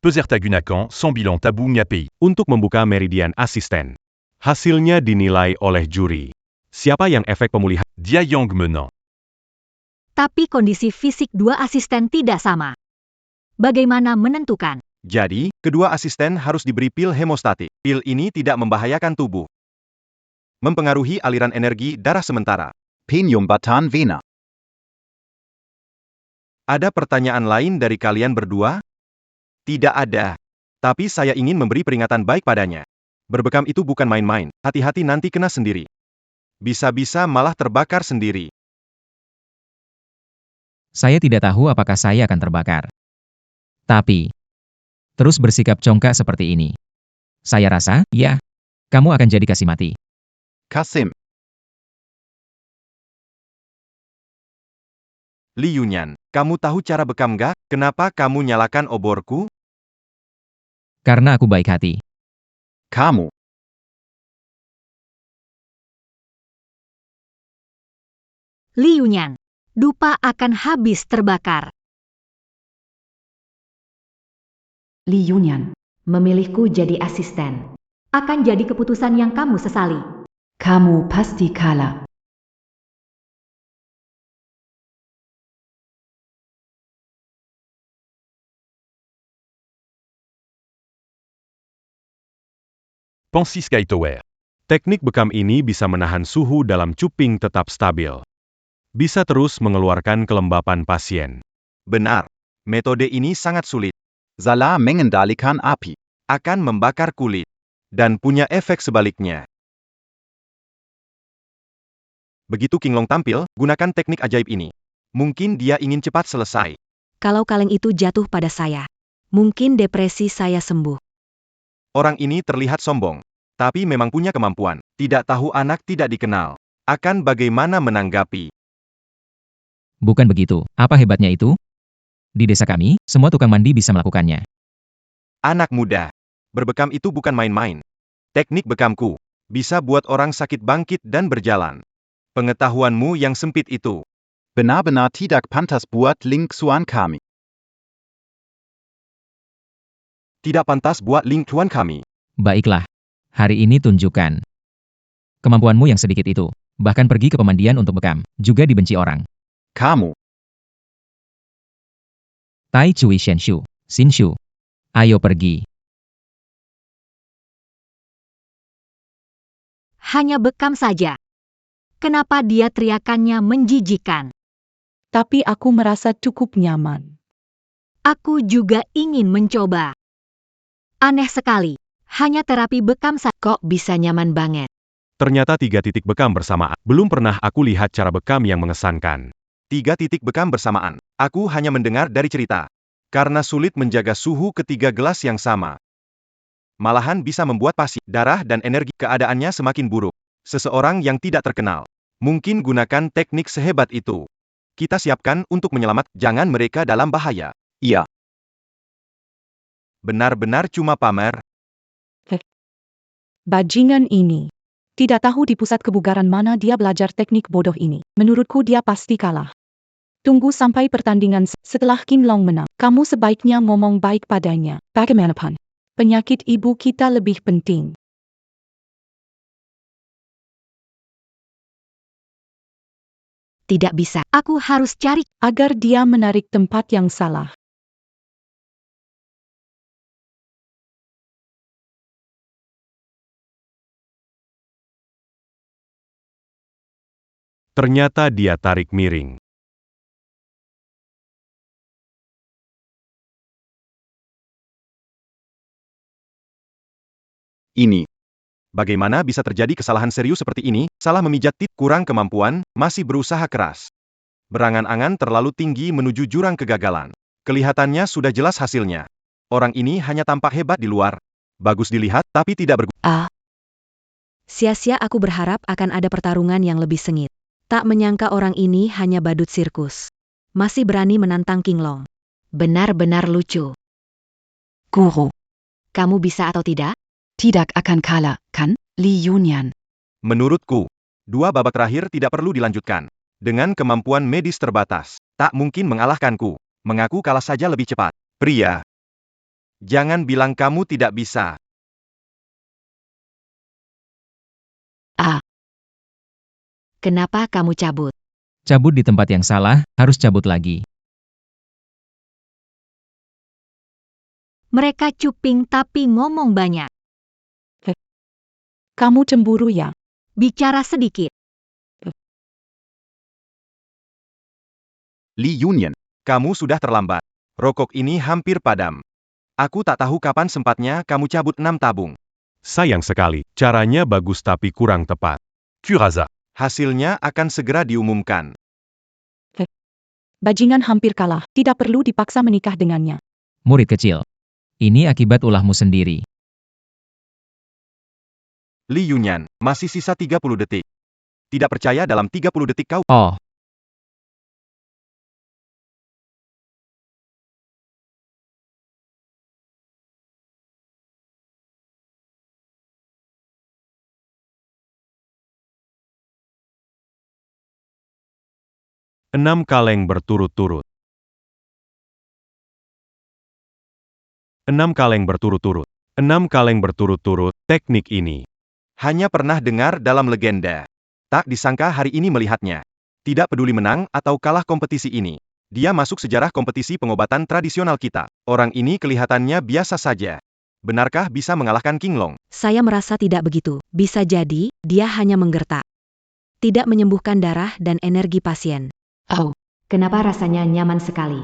Peserta-Gunakan, sans bilan tabou Nyapi. Untuk membuka meridian asisten. Hasilnya dinilai oleh juri. Siapa yang efek pemulihan? Dia Yang menang. Tapi kondisi fisik dua asisten tidak sama. Bagaimana menentukan? Jadi, kedua asisten harus diberi pil hemostatik. Pil ini tidak membahayakan tubuh. Mempengaruhi aliran energi darah sementara. Penium Batan Vena. Ada pertanyaan lain dari kalian berdua? Tidak ada. Tapi saya ingin memberi peringatan baik padanya. Berbekam itu bukan main-main, hati-hati nanti kena sendiri. Bisa-bisa malah terbakar sendiri. Saya tidak tahu apakah saya akan terbakar. Tapi, terus bersikap congkak seperti ini. Saya rasa, ya, kamu akan jadi kasih mati. Kasim. Li Yunyan, kamu tahu cara bekam gak? Kenapa kamu nyalakan oborku? Karena aku baik hati. Kamu. Li Yunyan, dupa akan habis terbakar. Li Yunyan. Memilihku jadi asisten. Akan jadi keputusan yang kamu sesali. Kamu pasti kalah. Pensis Sky Tower. Teknik bekam ini bisa menahan suhu dalam cuping tetap stabil. bisa terus mengeluarkan kelembapan pasien. Benar. Metode ini sangat sulit. Salah mengendalikan api. Akan membakar kulit. Dan punya efek sebaliknya. Begitu Qinglong tampil, gunakan teknik ajaib ini. Mungkin dia ingin cepat selesai. Kalau kaleng itu jatuh pada saya, mungkin depresi saya sembuh. Orang ini terlihat sombong. Tapi memang punya kemampuan. Tidak tahu anak tidak dikenal. Akan bagaimana menanggapi. Bukan begitu, apa hebatnya itu? Di desa kami, semua tukang mandi bisa melakukannya. Anak muda. Berbekam itu bukan main-main. Teknik bekamku. Bisa buat orang sakit bangkit dan berjalan. Pengetahuanmu yang sempit itu. Benar-benar tidak pantas buat Ling Xuan kami. Tidak pantas buat Ling Xuan kami. Baiklah. Hari ini tunjukkan kemampuanmu yang sedikit itu. Bahkan pergi ke pemandian untuk bekam, juga dibenci orang. Kamu. Tai Cui Shenshu, Sinshu. Ayo pergi. Hanya bekam saja. Kenapa dia teriakannya menjijikan? Tapi aku merasa cukup nyaman. Aku juga ingin mencoba. Aneh sekali. Hanya terapi bekam saja. Kok bisa nyaman banget? Ternyata 3 titik bekam bersamaan. Belum pernah aku lihat cara bekam yang mengesankan. 3 titik bekam bersamaan. Aku hanya mendengar dari cerita. Karena sulit menjaga suhu ketiga gelas yang sama. Malahan bisa membuat pasien, darah dan energi keadaannya semakin buruk. Seseorang yang tidak terkenal. Mungkin gunakan teknik sehebat itu. Kita siapkan untuk menyelamat, jangan mereka dalam bahaya. Iya. Benar-benar cuma pamer. Bajingan ini. Tidak tahu di pusat kebugaran mana dia belajar teknik bodoh ini. Menurutku dia pasti kalah. Tunggu sampai pertandingan setelah Qinglong menang. Kamu sebaiknya ngomong baik padanya. Bagaimanapun, penyakit ibu kita lebih penting. Tidak bisa. Aku harus cari. Agar dia menarik tempat yang salah. Ternyata dia tarik miring. Ini. Bagaimana bisa terjadi kesalahan serius seperti ini? Salah memijat tip, kurang kemampuan, masih berusaha keras. Berangan-angan terlalu tinggi menuju jurang kegagalan. Kelihatannya sudah jelas hasilnya. Orang ini hanya tampak hebat di luar. Bagus dilihat, tapi tidak berguna. Sia-sia aku berharap akan ada pertarungan yang lebih sengit. Tak menyangka orang ini hanya badut sirkus. Masih berani menantang Qinglong. Benar-benar lucu. Guru, Kamu bisa atau tidak? tidak akan kalah, kan, Li Yunyan? Menurutku, 2 babak terakhir tidak perlu dilanjutkan. Dengan kemampuan medis terbatas, tak mungkin mengalahkanku. Mengaku kalah saja lebih cepat. Pria. Jangan bilang kamu tidak bisa. Kenapa kamu cabut? Cabut di tempat yang salah, harus cabut lagi. Mereka cuping tapi ngomong banyak. Kamu cemburu ya? Bicara sedikit. Li Yunyan, kamu sudah terlambat. Rokok ini hampir padam. Aku tak tahu kapan sempatnya kamu cabut 6 tabung. Sayang sekali, caranya bagus tapi kurang tepat. Curaza. Hasilnya akan segera diumumkan. Bajingan hampir kalah, tidak perlu dipaksa menikah dengannya. Murid kecil. Ini akibat ulahmu sendiri. Li Yunyan, masih sisa 30 detik. Tidak percaya dalam 30 detik kau. Oh, 6 kaleng berturut-turut. 6 kaleng berturut-turut. 6 kaleng berturut-turut, teknik ini. Hanya pernah dengar dalam legenda. Tak disangka hari ini melihatnya. Tidak peduli menang atau kalah kompetisi ini. Dia masuk sejarah kompetisi pengobatan tradisional kita. Orang ini kelihatannya biasa saja. Benarkah bisa mengalahkan Qinglong? Saya merasa tidak begitu. Bisa jadi, dia hanya menggertak. tidak menyembuhkan darah dan energi pasien. Oh, Kenapa rasanya nyaman sekali?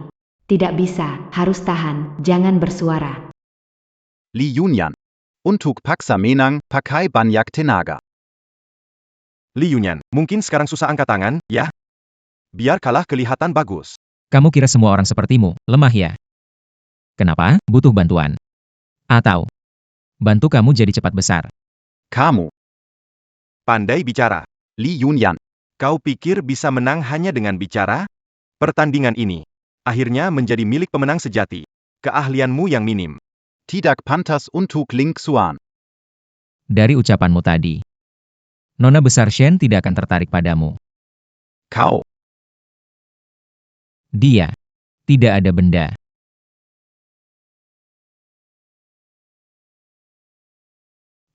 Tidak bisa, harus tahan, jangan bersuara. Li Yunyan. Untuk paksa menang, pakai banyak tenaga. Li Yunyan, mungkin sekarang susah angkat tangan, ya? Biar kalah kelihatan bagus. Kamu kira semua orang sepertimu lemah ya? Kenapa? Butuh bantuan? Atau bantu kamu jadi cepat besar? Kamu. Pandai bicara. Li Yunyan. Kau pikir bisa menang hanya dengan bicara? Pertandingan ini akhirnya menjadi milik pemenang sejati. Keahlianmu yang minim. Tidak pantas untuk Ling Xuan. Dari ucapanmu tadi, Nona besar Shen tidak akan tertarik padamu. Kau. Dia tidak ada benda.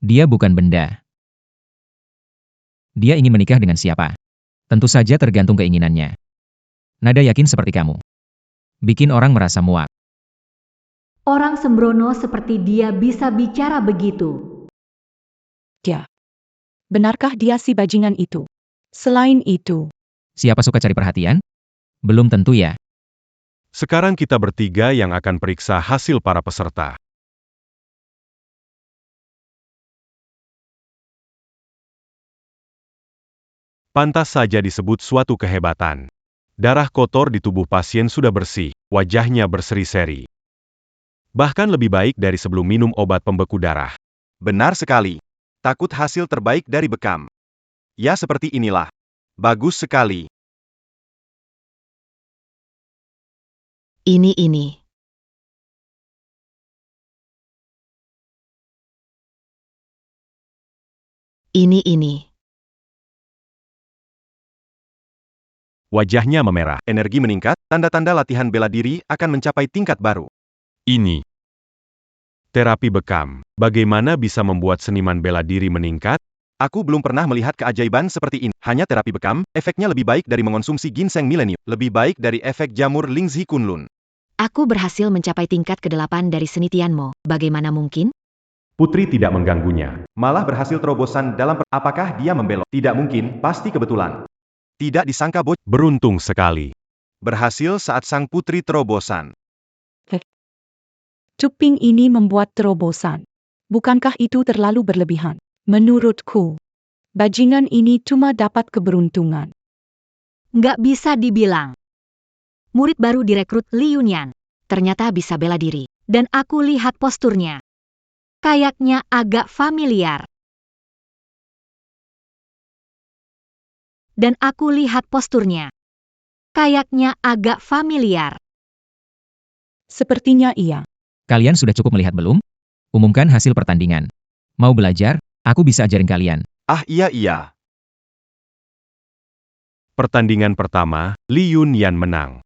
Dia bukan benda. Dia ingin menikah dengan siapa? Tentu saja tergantung keinginannya. Nada yakin seperti kamu. Bikin orang merasa muak. Orang sembrono seperti dia bisa bicara begitu. benarkah dia si bajingan itu? Selain itu, Siapa suka cari perhatian? Belum tentu ya. Sekarang kita bertiga yang akan periksa hasil para peserta. Pantas saja disebut suatu kehebatan. Darah kotor di tubuh pasien sudah bersih, wajahnya berseri-seri. Bahkan lebih baik dari sebelum minum obat pembeku darah. Benar sekali. Takut hasil terbaik dari bekam. Ya seperti inilah. Bagus sekali. Ini. Ini. Wajahnya memerah, energi meningkat, tanda-tanda latihan bela diri akan mencapai tingkat baru. Ini terapi bekam. Bagaimana bisa membuat seniman bela diri meningkat? Aku belum pernah melihat keajaiban seperti ini. Hanya terapi bekam, efeknya lebih baik dari mengonsumsi ginseng milenium. Lebih baik dari efek jamur Lingzi Kunlun. Aku berhasil mencapai tingkat ke-8 dari seni Tianmo. Bagaimana mungkin? Putri tidak mengganggunya. Malah berhasil terobosan dalam apakah dia membelok? Tidak mungkin, pasti kebetulan. Tidak disangka bocah. Beruntung sekali. Berhasil saat sang putri terobosan. Cuping ini membuat terobosan. Bukankah itu terlalu berlebihan? Menurutku, bajingan ini cuma dapat keberuntungan. Nggak bisa dibilang. Murid baru direkrut Li Yunyan. Ternyata bisa bela diri. Dan aku lihat posturnya. Kayaknya agak familiar. Dan aku lihat posturnya. Kayaknya agak familiar. Sepertinya iya. Kalian sudah cukup melihat belum? Umumkan hasil pertandingan. Mau belajar? Aku bisa ajarin kalian. Ah iya. Pertandingan pertama, Li Yunyan menang.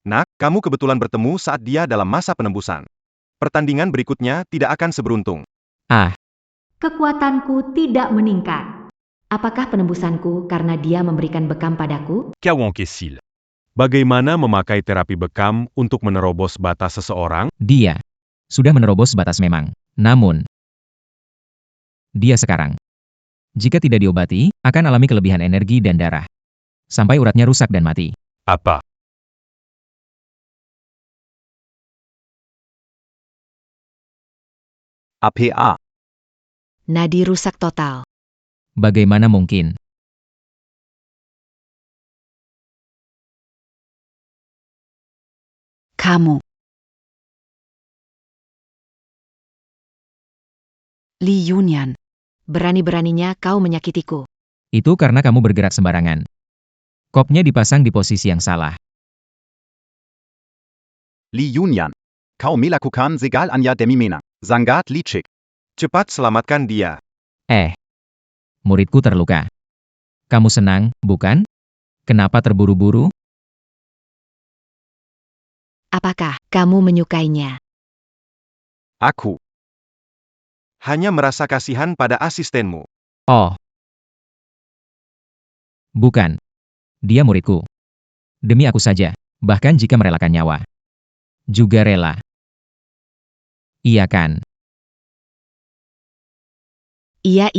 Nak, kamu kebetulan bertemu saat dia dalam masa penembusan. Pertandingan berikutnya tidak akan seberuntung. Kekuatanku tidak meningkat. Apakah penembusanku karena dia memberikan bekam padaku? Kawan Kessil. Bagaimana memakai terapi bekam untuk menerobos batas seseorang? Dia sudah menerobos batas memang. Namun, dia sekarang, jika tidak diobati, akan alami kelebihan energi dan darah. Sampai uratnya rusak dan mati. Apa? APA. Nadi rusak total. Bagaimana mungkin? Kamu. Li Yunyan. Berani-beraninya kau menyakitiku. Itu karena kamu bergerak sembarangan. Kopnya dipasang di posisi yang salah. Li Yunyan. Kau melakukan segal anya demi menang. Sangat licik. Cepat selamatkan dia. Muridku terluka. Kamu senang, bukan? Kenapa terburu-buru? Apakah kamu menyukainya? Aku. Hanya merasa kasihan pada asistenmu. Oh. Bukan. Dia muridku. Demi aku saja, bahkan jika merelakan nyawa. Juga rela. Iya kan? Iya.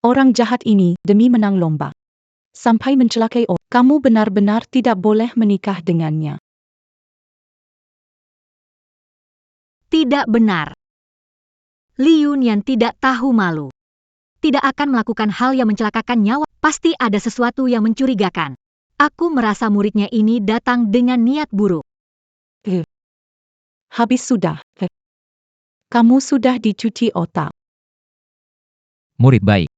Orang jahat ini demi menang lomba. Sampai mencelakai orang. Kamu benar-benar tidak boleh menikah dengannya. Tidak benar. Li Yunyan tidak tahu malu. Tidak akan melakukan hal yang mencelakakan nyawa. Pasti ada sesuatu yang mencurigakan. Aku merasa muridnya ini datang dengan niat buruk. Habis sudah. Kamu sudah dicuci otak. Murid baik.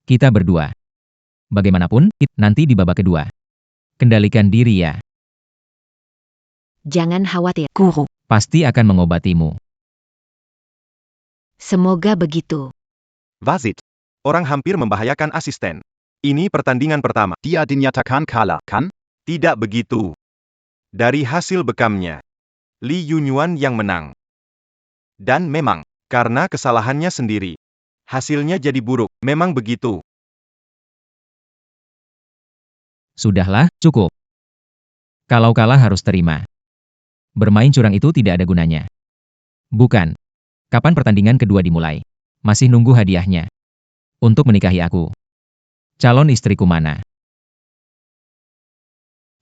Kita berdua. Bagaimanapun, nanti di babak kedua. Kendalikan diri ya. Jangan khawatir. Guru. Pasti akan mengobatimu. Semoga begitu. Wasit. Orang hampir membahayakan asisten. Ini pertandingan pertama. Dia dinyatakan kalah, kan? Tidak begitu. Dari hasil bekamnya, Li Yunyuan yang menang. Dan memang, karena kesalahannya sendiri, hasilnya jadi buruk. Memang begitu. Sudahlah, cukup. Kalau kalah harus terima. Bermain curang itu tidak ada gunanya. Bukan. Kapan pertandingan kedua dimulai? Masih nunggu hadiahnya. Untuk menikahi aku. Calon istriku mana?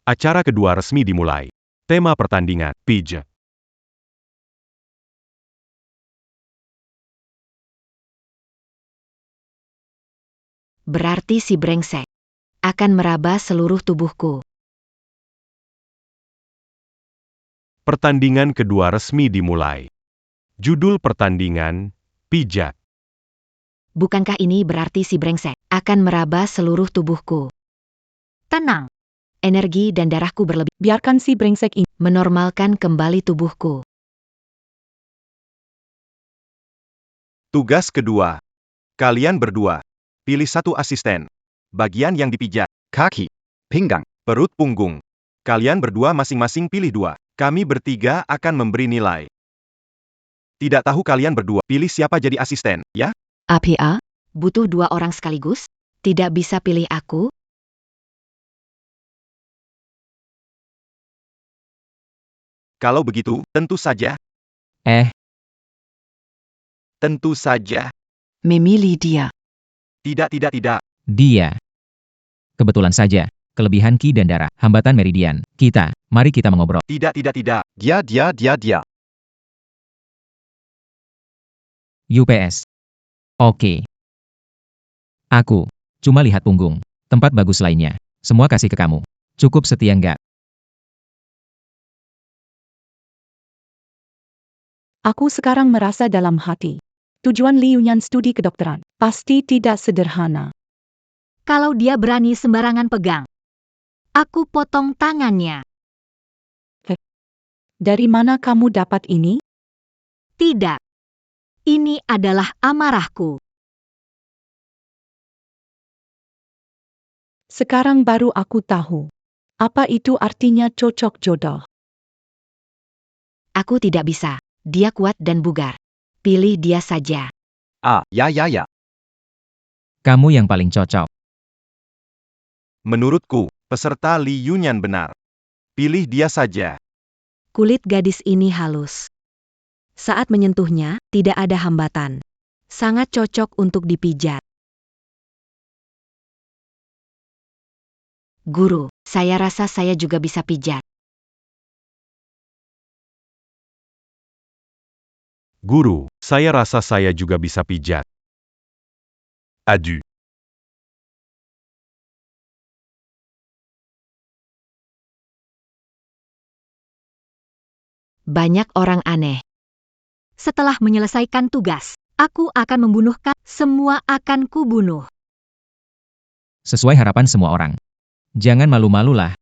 Acara kedua resmi dimulai. Tema pertandingan, pijat. Berarti si brengsek akan meraba seluruh tubuhku. Pertandingan kedua resmi dimulai. Judul pertandingan, pijat. Bukankah ini berarti si brengsek akan meraba seluruh tubuhku? Tenang. Energi dan darahku berlebih. Biarkan si brengsek ini. Menormalkan kembali tubuhku. Tugas kedua. Kalian berdua. Pilih satu asisten. Bagian yang dipijat. Kaki. Pinggang. Perut punggung. Kalian berdua masing-masing pilih dua. Kami bertiga akan memberi nilai. Tidak tahu kalian berdua. Pilih siapa jadi asisten, ya? APA? Butuh 2 orang sekaligus? Tidak bisa pilih aku? Kalau begitu, tentu saja. Tentu saja. Memilih dia. Tidak. Dia. Kebetulan saja. Kelebihan Ki dan darah. Hambatan meridian. Mari kita mengobrol. Tidak. Dia. UPS. Oke. Aku. Cuma lihat punggung. Tempat bagus lainnya. Semua kasih ke kamu. Cukup setia nggak? Aku sekarang merasa dalam hati. Tujuan Li Yunyan studi kedokteran. Pasti tidak sederhana. Kalau dia berani sembarangan pegang, aku potong tangannya. Dari mana kamu dapat ini? Tidak. Ini adalah amarahku. Sekarang baru aku tahu. Apa itu artinya cocok jodoh? Aku tidak bisa. Dia kuat dan bugar. Pilih dia saja. Ya. Kamu yang paling cocok. Menurutku, peserta Li Yunyan benar. Pilih dia saja. Kulit gadis ini halus. Saat menyentuhnya, tidak ada hambatan. Sangat cocok untuk dipijat. Guru, saya rasa saya juga bisa pijat. Guru, saya rasa saya juga bisa pijat. Adu. Banyak orang aneh. Setelah menyelesaikan tugas, aku akan membunuhkan. Semua akan kubunuh. Sesuai harapan semua orang. Jangan malu-malulah.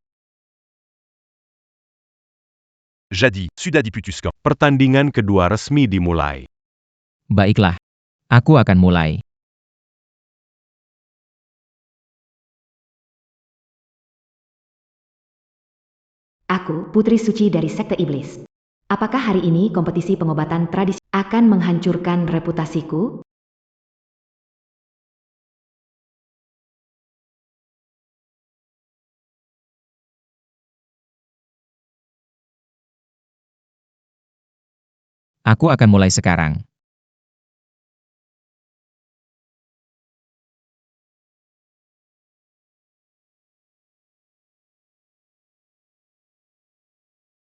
Jadi, sudah diputuskan. Pertandingan kedua resmi dimulai. Baiklah. Aku akan mulai. Aku, putri suci dari sekte iblis. Apakah hari ini kompetisi pengobatan tradisi akan menghancurkan reputasiku? Aku akan mulai sekarang.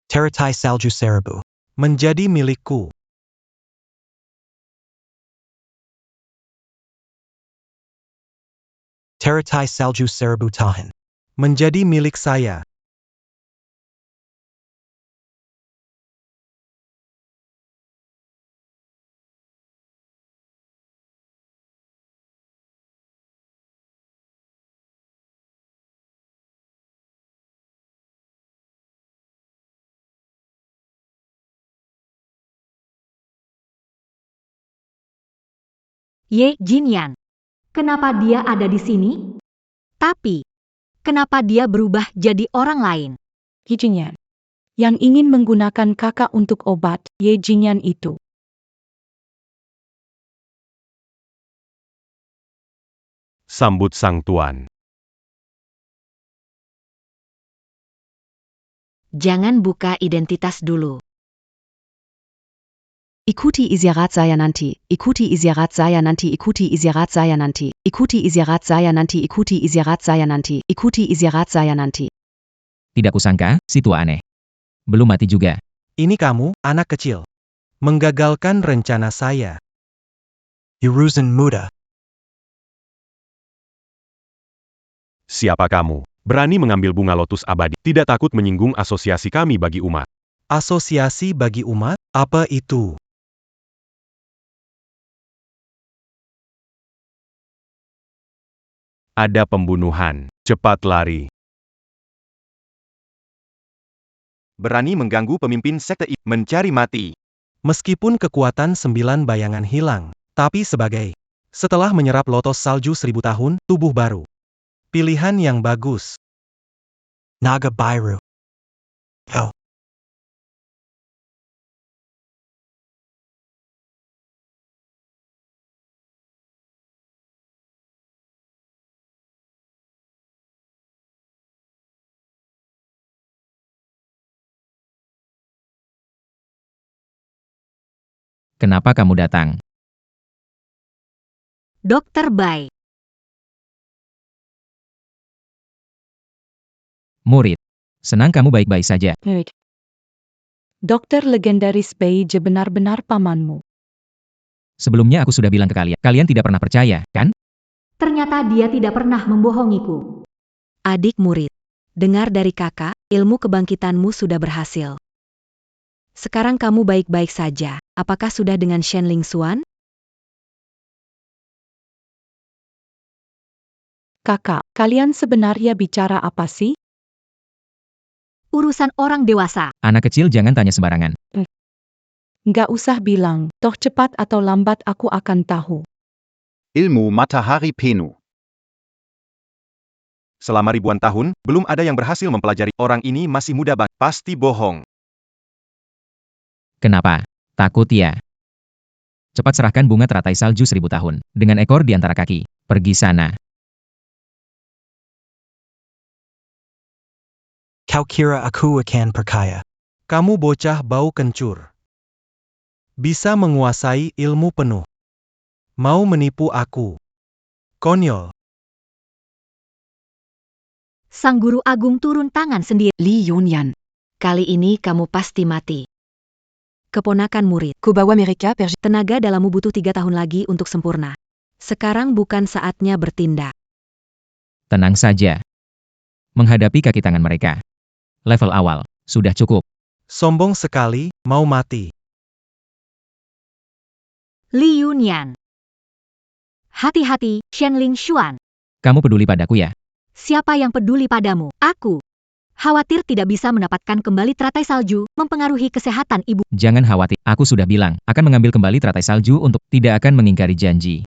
Teratai Salju Seribu. Menjadi milikku. Teratai Salju Seribu Tahan. Menjadi milik saya. Ye Jinyan. Kenapa dia ada di sini? Tapi, kenapa dia berubah jadi orang lain? Ye Jingyan. Yang ingin menggunakan kakak untuk obat, Ye Jingyan itu. Sambut sang tuan. Jangan buka identitas dulu. Ikuti isyarat saya nanti, ikuti isyarat saya nanti, ikuti isyarat saya nanti, ikuti isyarat saya nanti, ikuti isyarat saya nanti, ikuti isyarat saya nanti. Tidak kusangka, si tua aneh. Belum mati juga. Ini kamu, anak kecil. Menggagalkan rencana saya. Yuruzen Muda. Siapa kamu? Berani mengambil bunga lotus abadi, tidak takut menyinggung asosiasi kami bagi umat. Asosiasi bagi umat? Apa itu? Ada pembunuhan. Cepat lari. Berani mengganggu pemimpin sekte ini, mencari mati. Meskipun kekuatan 9 bayangan hilang, tapi setelah menyerap lotos salju 1000 tahun, tubuh baru. Pilihan yang bagus. Naga Biru. Oh. Kenapa kamu datang? Dokter Bai. Murid. Senang kamu baik-baik saja. Wait. Dokter legendaris Beije benar-benar pamanmu. Sebelumnya aku sudah bilang ke kalian, kalian tidak pernah percaya, kan? Ternyata dia tidak pernah membohongiku. Adik murid. Dengar dari kakak, ilmu kebangkitanmu sudah berhasil. Sekarang kamu baik-baik saja. Apakah sudah dengan Shen Ling Xuan? Kakak, kalian sebenarnya bicara apa sih? Urusan orang dewasa. Anak kecil jangan tanya sembarangan. Nggak usah bilang, toh cepat atau lambat aku akan tahu. Ilmu Matahari Penu. Selama ribuan tahun, belum ada yang berhasil mempelajari. Orang ini masih muda banget. Pasti bohong. Kenapa? Takut ya? Cepat serahkan bunga teratai salju 1000 tahun, dengan ekor di antara kaki. Pergi sana. Kau kira aku akan percaya? Kamu bocah bau kencur. Bisa menguasai ilmu penuh. Mau menipu aku. Konyol. Sang guru agung turun tangan sendiri. Li Yunyan. Kali ini kamu pasti mati. Keponakan murid. Kubawa mereka Tenaga dalammu butuh 3 tahun lagi untuk sempurna. Sekarang bukan saatnya bertindak. Tenang saja. Menghadapi kaki tangan mereka. Level awal, sudah cukup. Sombong sekali, mau mati. Li Yunyan. Hati-hati, Shen Ling Xuan. Kamu peduli padaku ya? Siapa yang peduli padamu? Aku. Khawatir tidak bisa mendapatkan kembali teratai salju, mempengaruhi kesehatan ibu. Jangan khawatir, aku sudah bilang, akan mengambil kembali teratai salju untuk tidak akan mengingkari janji.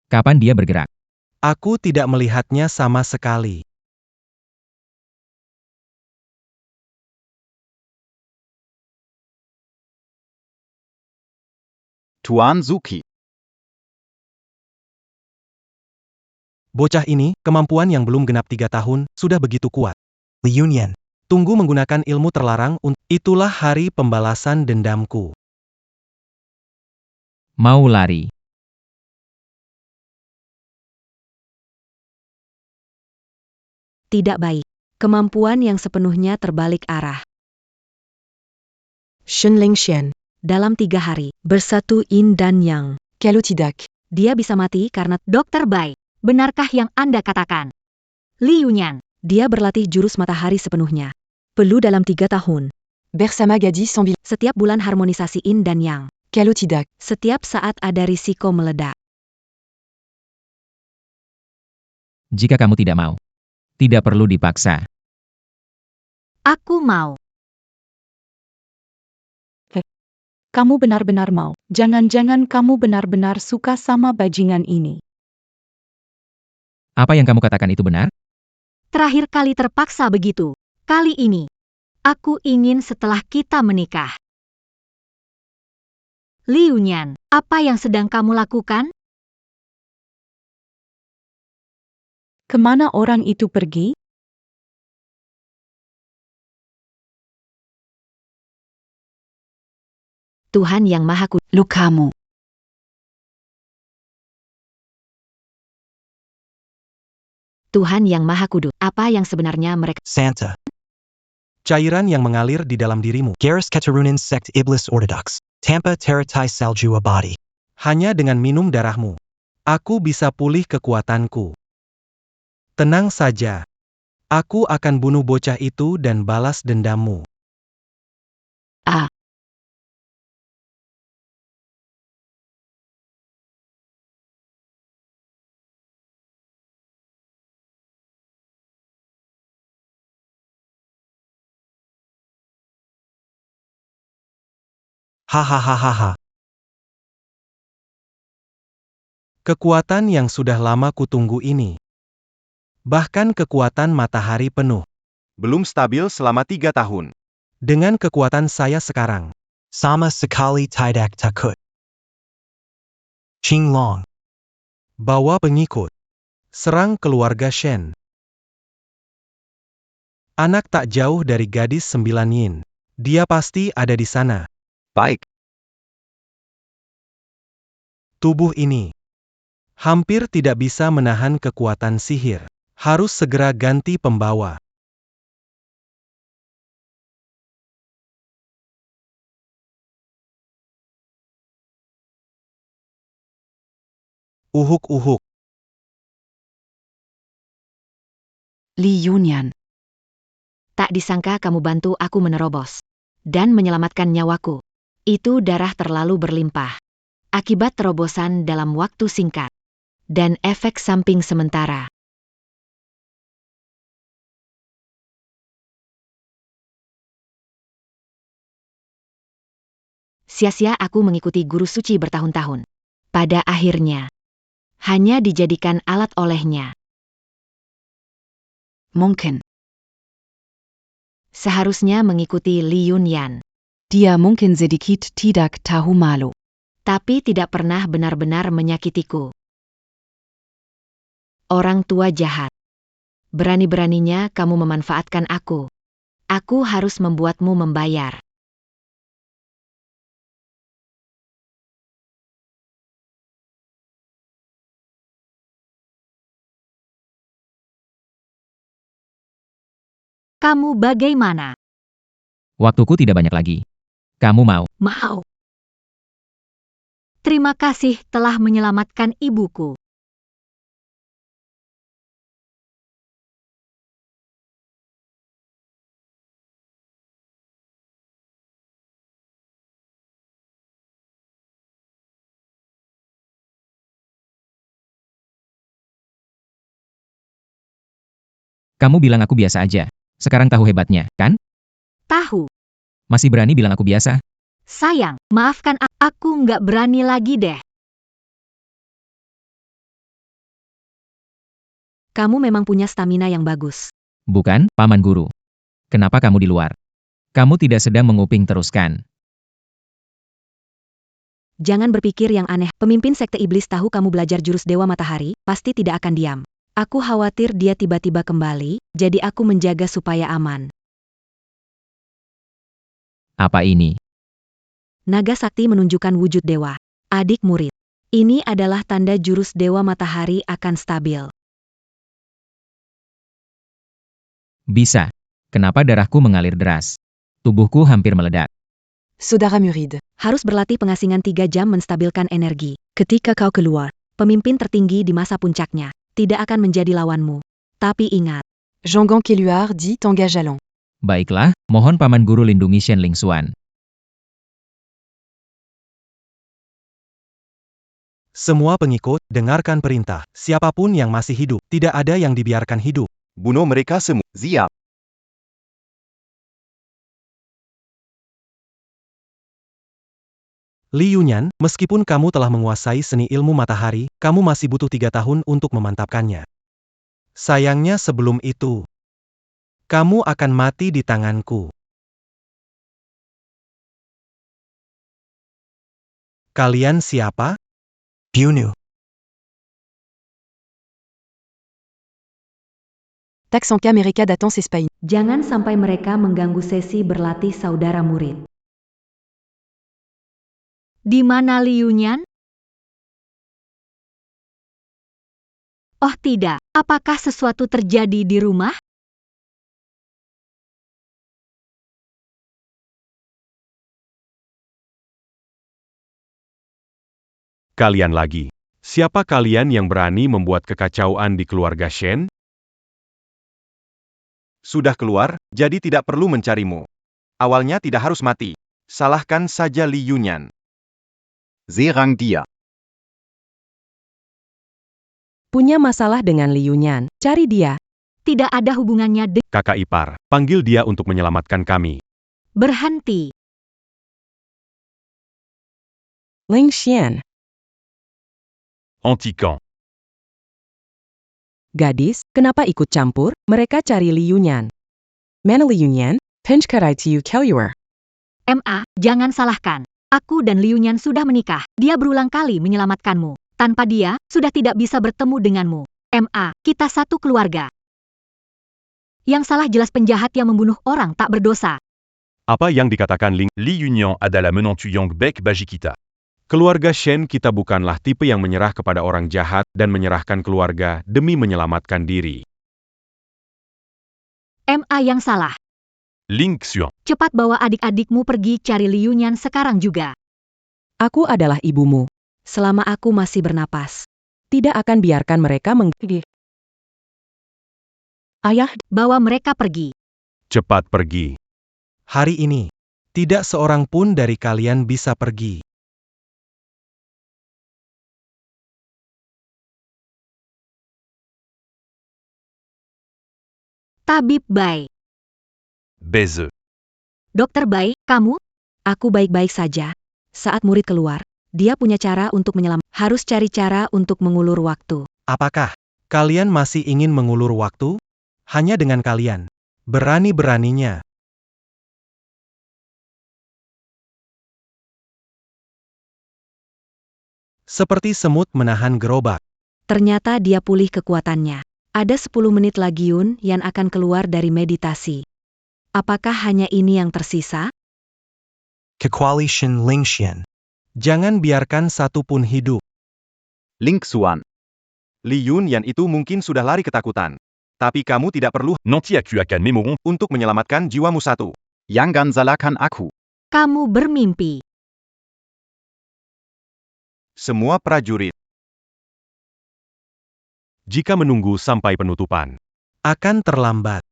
Kapan dia bergerak? Aku tidak melihatnya sama sekali. Tuan Zuki. Bocah ini, kemampuan yang belum genap 3 tahun, sudah begitu kuat. Li Yunyan. Tunggu menggunakan ilmu terlarang itulah hari pembalasan dendamku. Mau lari. Tidak baik. Kemampuan yang sepenuhnya terbalik arah. Shenling Shen. Dalam 3 hari, bersatu Yin dan Yang. Kalau tidak, Dia bisa mati karena Dokter Bai, benarkah yang Anda katakan? Li Yunyan, dia berlatih jurus matahari sepenuhnya. Perlu dalam 3 tahun. bersama gadis sambil. Setiap bulan harmonisasi Yin dan Yang. Kalau tidak, Setiap saat ada risiko meledak. Jika kamu tidak mau, tidak perlu dipaksa. aku mau. Kamu benar-benar mau. Jangan-jangan kamu benar-benar suka sama bajingan ini. Apa yang kamu katakan itu benar? Terakhir kali terpaksa begitu. Kali ini, aku ingin setelah kita menikah. Li Yunyan, apa yang sedang kamu lakukan? Kemana orang itu pergi? Tuhan Yang Maha Kuasa. Lukamu. Tuhan Yang Maha Kudus. Apa yang sebenarnya mereka? Santa. Cairan yang mengalir di dalam dirimu. Garis Keturunan Sect Iblis Orthodox. Tampa Teratai Salju Abadi. Hanya dengan minum darahmu, aku bisa pulih kekuatanku. Tenang saja. Aku akan bunuh bocah itu dan balas dendammu. Hahaha. Kekuatan yang sudah lama kutunggu ini. Bahkan kekuatan matahari penuh. Belum stabil selama 3 tahun. Dengan kekuatan saya sekarang. Sama sekali tidak takut. Qinglong. Bawa pengikut. Serang keluarga Shen. Anak tak jauh dari gadis 9 yin. Dia pasti ada di sana. Baik. Tubuh ini hampir tidak bisa menahan kekuatan sihir. Harus segera ganti pembawa. Uhuk-uhuk. Li Yunyan. Tak disangka kamu bantu aku menerobos. Dan menyelamatkan nyawaku. Itu darah terlalu berlimpah. Akibat terobosan dalam waktu singkat. Dan efek samping sementara. Sia-sia aku mengikuti guru suci bertahun-tahun. Pada akhirnya, hanya dijadikan alat olehnya. Mungkin. Seharusnya mengikuti Li Yunyan. Dia mungkin sedikit tidak tahu malu. Tapi tidak pernah benar-benar menyakitiku. Orang tua jahat. Berani-beraninya kamu memanfaatkan aku. Aku harus membuatmu membayar. Kamu bagaimana? Waktuku tidak banyak lagi. Kamu mau? Mau. Terima kasih telah menyelamatkan ibuku. Kamu bilang aku biasa aja. Sekarang tahu hebatnya, kan? Tahu. Masih berani bilang aku biasa? Sayang, maafkan aku nggak berani lagi deh. Kamu memang punya stamina yang bagus. Bukan, Paman Guru. Kenapa kamu di luar? Kamu tidak sedang menguping teruskan. Jangan berpikir yang aneh. Pemimpin sekte iblis tahu kamu belajar jurus Dewa Matahari, pasti tidak akan diam. Aku khawatir dia tiba-tiba kembali, jadi aku menjaga supaya aman. Apa ini? Naga sakti menunjukkan wujud dewa. Adik murid. Ini adalah tanda jurus Dewa Matahari akan stabil. Bisa. Kenapa darahku mengalir deras? Tubuhku hampir meledak. Saudara Murid, Harus berlatih pengasingan 3 jam menstabilkan energi. Ketika kau keluar, pemimpin tertinggi di masa puncaknya, tidak akan menjadi lawanmu. Tapi ingat, Jean-Gang Keluar dit Tangga Jalan. Baiklah, mohon Paman Guru lindungi Shen Lingxuan. Semua pengikut, dengarkan perintah. Siapapun yang masih hidup, tidak ada yang dibiarkan hidup. Bunuh mereka semua. Siap. Li Yunyan, meskipun kamu telah menguasai seni ilmu matahari, kamu masih butuh 3 tahun untuk memantapkannya. Sayangnya sebelum itu, kamu akan mati di tanganku. Kalian siapa? Bunu. Taxanka America d'attente Espagne. Jangan sampai mereka mengganggu sesi berlatih saudara murid. Di mana Li Yunyan? Oh tidak, apakah sesuatu terjadi di rumah? Kalian lagi. Siapa kalian yang berani membuat kekacauan di keluarga Shen? Sudah keluar, jadi tidak perlu mencarimu. Awalnya tidak harus mati. Salahkan saja Li Yunyan. Serang dia. Punya masalah dengan Li Yunyan, cari dia. Tidak ada hubungannya dengan Kakak ipar, panggil dia untuk menyelamatkan kami. berhenti. Ling Xian, Antican. gadis, kenapa ikut campur? Mereka cari Li Yunyan. Mana Li Yunyan? Penchkarai Tiu Keluar. MA, jangan salahkan. Aku dan Li Yunyan sudah menikah. Dia berulang kali menyelamatkanmu. Tanpa dia, sudah tidak bisa bertemu denganmu. MA, kita satu keluarga. Yang salah jelas penjahat yang membunuh orang tak berdosa. Apa yang dikatakan Ling? Li Yunyan adalah menantu Yang Bek Bajikita. Keluarga Shen kita bukanlah tipe yang menyerah kepada orang jahat dan menyerahkan keluarga demi menyelamatkan diri. MA yang salah. Ling Xian. Cepat bawa adik-adikmu pergi cari Li Yunyan sekarang juga. Aku adalah ibumu. selama aku masih bernapas. Tidak akan biarkan mereka Ayah, Bawa mereka pergi. Cepat pergi. Hari ini, tidak seorang pun dari kalian bisa pergi. Tabib Bai. Baise. Dokter Bai, kamu? Aku baik-baik saja. Saat murid keluar, dia punya cara untuk menyelamatkan. Harus cari cara untuk mengulur waktu. Apakah kalian masih ingin mengulur waktu? Hanya dengan kalian. Berani-beraninya. Seperti semut menahan gerobak. Ternyata dia pulih kekuatannya. Ada 10 menit lagi Yun yang akan keluar dari meditasi. Apakah hanya ini yang tersisa? Kequali Shin Ling Xian. Jangan biarkan satu pun hidup. Ling Xuan. Li Yunyan itu mungkin sudah lari ketakutan. Tapi kamu tidak perlu Nanti aku akan memoron. untuk menyelamatkan jiwamu satu. Jangan salahkan aku. Kamu bermimpi. Semua prajurit. Jika menunggu sampai penutupan, Akan terlambat.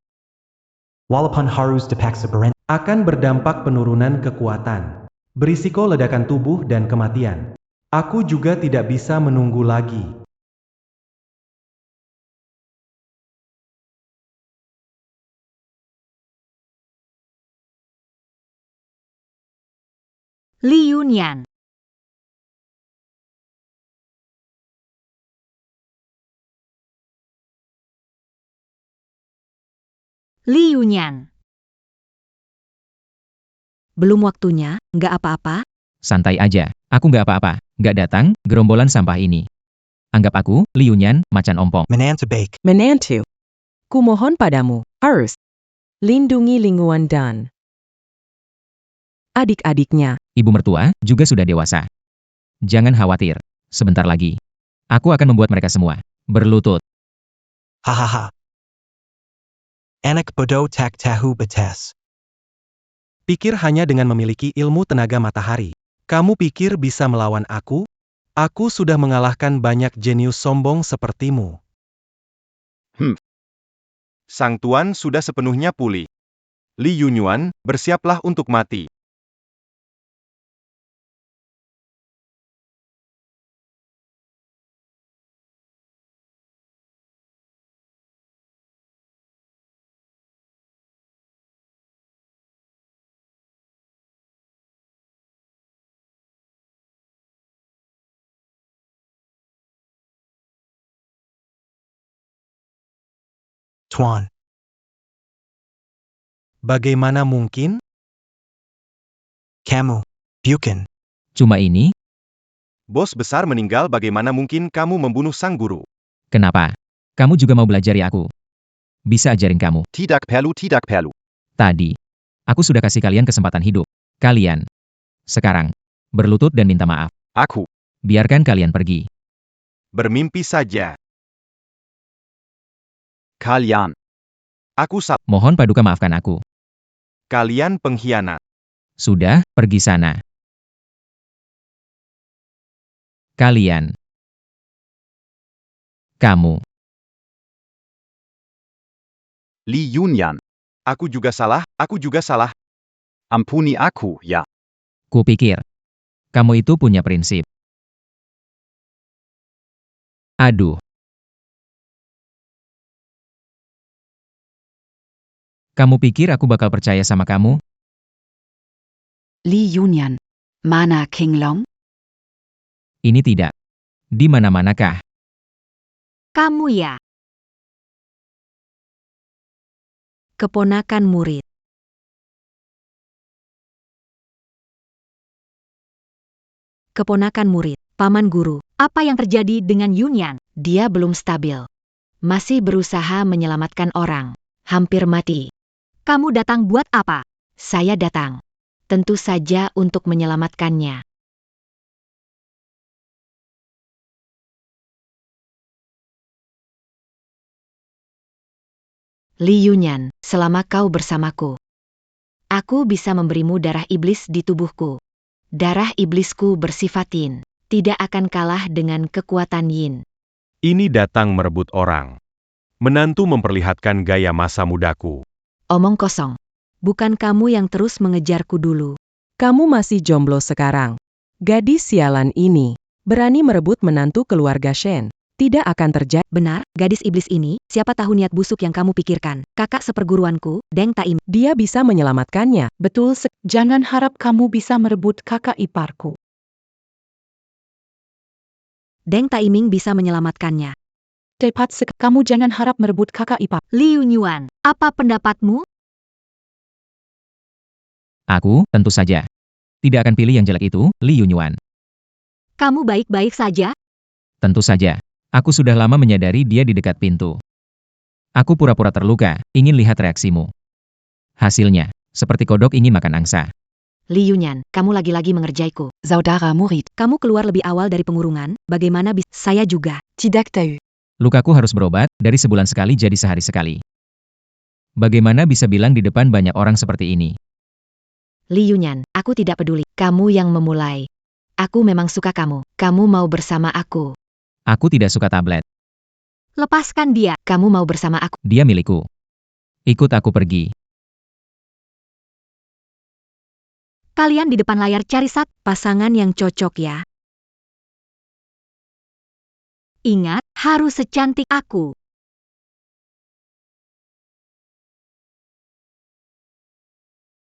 Walaupun harus dipaksa berhenti. Akan berdampak penurunan kekuatan. Berisiko ledakan tubuh dan kematian. Aku juga tidak bisa menunggu lagi. Li Yunyan. Li Yunyan. Belum waktunya, nggak apa-apa. Santai aja, aku nggak apa-apa. Nggak datang, gerombolan sampah ini. Anggap aku, Li Yunyan, macan ompong. Menanta Bake. menantu. Kumohon padamu, harus lindungi lingkungan dan adik-adiknya. Ibu mertua, juga sudah dewasa. Jangan khawatir. Sebentar lagi. Aku akan membuat mereka semua berlutut. Hahaha. Anak bodoh tak tahu batas. Pikir hanya dengan memiliki ilmu tenaga matahari. Kamu pikir bisa melawan aku? Aku sudah mengalahkan banyak jenius sombong sepertimu. Sang tuan sudah sepenuhnya pulih. Li Yunyuan, bersiaplah untuk mati. Tuan. Bagaimana mungkin? Kamu. Bukan. Cuma ini? Bos besar meninggal, bagaimana mungkin kamu membunuh sang guru? Kenapa? Kamu juga mau belajari aku? Bisa ajarin kamu. Tidak perlu, tidak perlu. Tadi, aku sudah kasih kalian kesempatan hidup. Kalian. Sekarang, berlutut dan minta maaf. Aku. Biarkan kalian pergi. Bermimpi saja. Kalian. Aku salah. Mohon Paduka maafkan aku. Kalian pengkhianat. Sudah, pergi sana. Kalian. Kamu. Li Yunyan. Aku juga salah, aku juga salah. Ampuni aku, ya. Kupikir. Kamu itu punya prinsip. Aduh. Kamu pikir aku bakal percaya sama kamu? Li Yunyan. Mana King Long? Ini tidak. Di mana-manakah? Kamu ya. Keponakan murid. Keponakan murid, paman guru. Apa yang terjadi dengan Yunyan? Dia belum stabil. Masih berusaha menyelamatkan orang. Hampir mati. Kamu datang buat apa? Saya datang. Tentu saja untuk menyelamatkannya. Li Yunyan, selama kau bersamaku, aku bisa memberimu darah iblis di tubuhku. Darah iblisku bersifat yin, tidak akan kalah dengan kekuatan yin. Ini datang merebut orang. Menantu memperlihatkan gaya masa mudaku. Omong kosong. Bukan kamu yang terus mengejarku dulu. Kamu masih jomblo sekarang. Gadis sialan ini berani merebut menantu keluarga Shen. Tidak akan terjadi. Benar, gadis iblis ini, siapa tahu niat busuk yang kamu pikirkan. Kakak seperguruanku, Deng Taim. Dia bisa menyelamatkannya. Betul, jangan harap kamu bisa merebut kakak iparku. Deng Taiming bisa menyelamatkannya. Kamu jangan harap merebut kakak ipar. Li Yunyuan, apa pendapatmu? Aku, tentu saja. Tidak akan pilih yang jelek itu, Li Yunyuan. Kamu baik-baik saja? Tentu saja. Aku sudah lama menyadari dia di dekat pintu. Aku pura-pura terluka, ingin lihat reaksimu. Hasilnya, seperti kodok ingin makan angsa. Li Yunyan, kamu lagi-lagi mengerjaiku. Saudara murid. Kamu keluar lebih awal dari pengurungan, bagaimana bisa? Saya juga. Tidak tahu. Lukaku harus berobat, dari sebulan sekali jadi sehari sekali. Bagaimana bisa bilang di depan banyak orang seperti ini? Li Yunyan, aku tidak peduli. Kamu yang memulai. Aku memang suka kamu. Kamu mau bersama aku. Aku tidak suka tablet. Lepaskan dia. Kamu mau bersama aku. Dia milikku. Ikut aku pergi. Kalian di depan layar cari pasangan yang cocok ya. Ingat, harus secantik aku.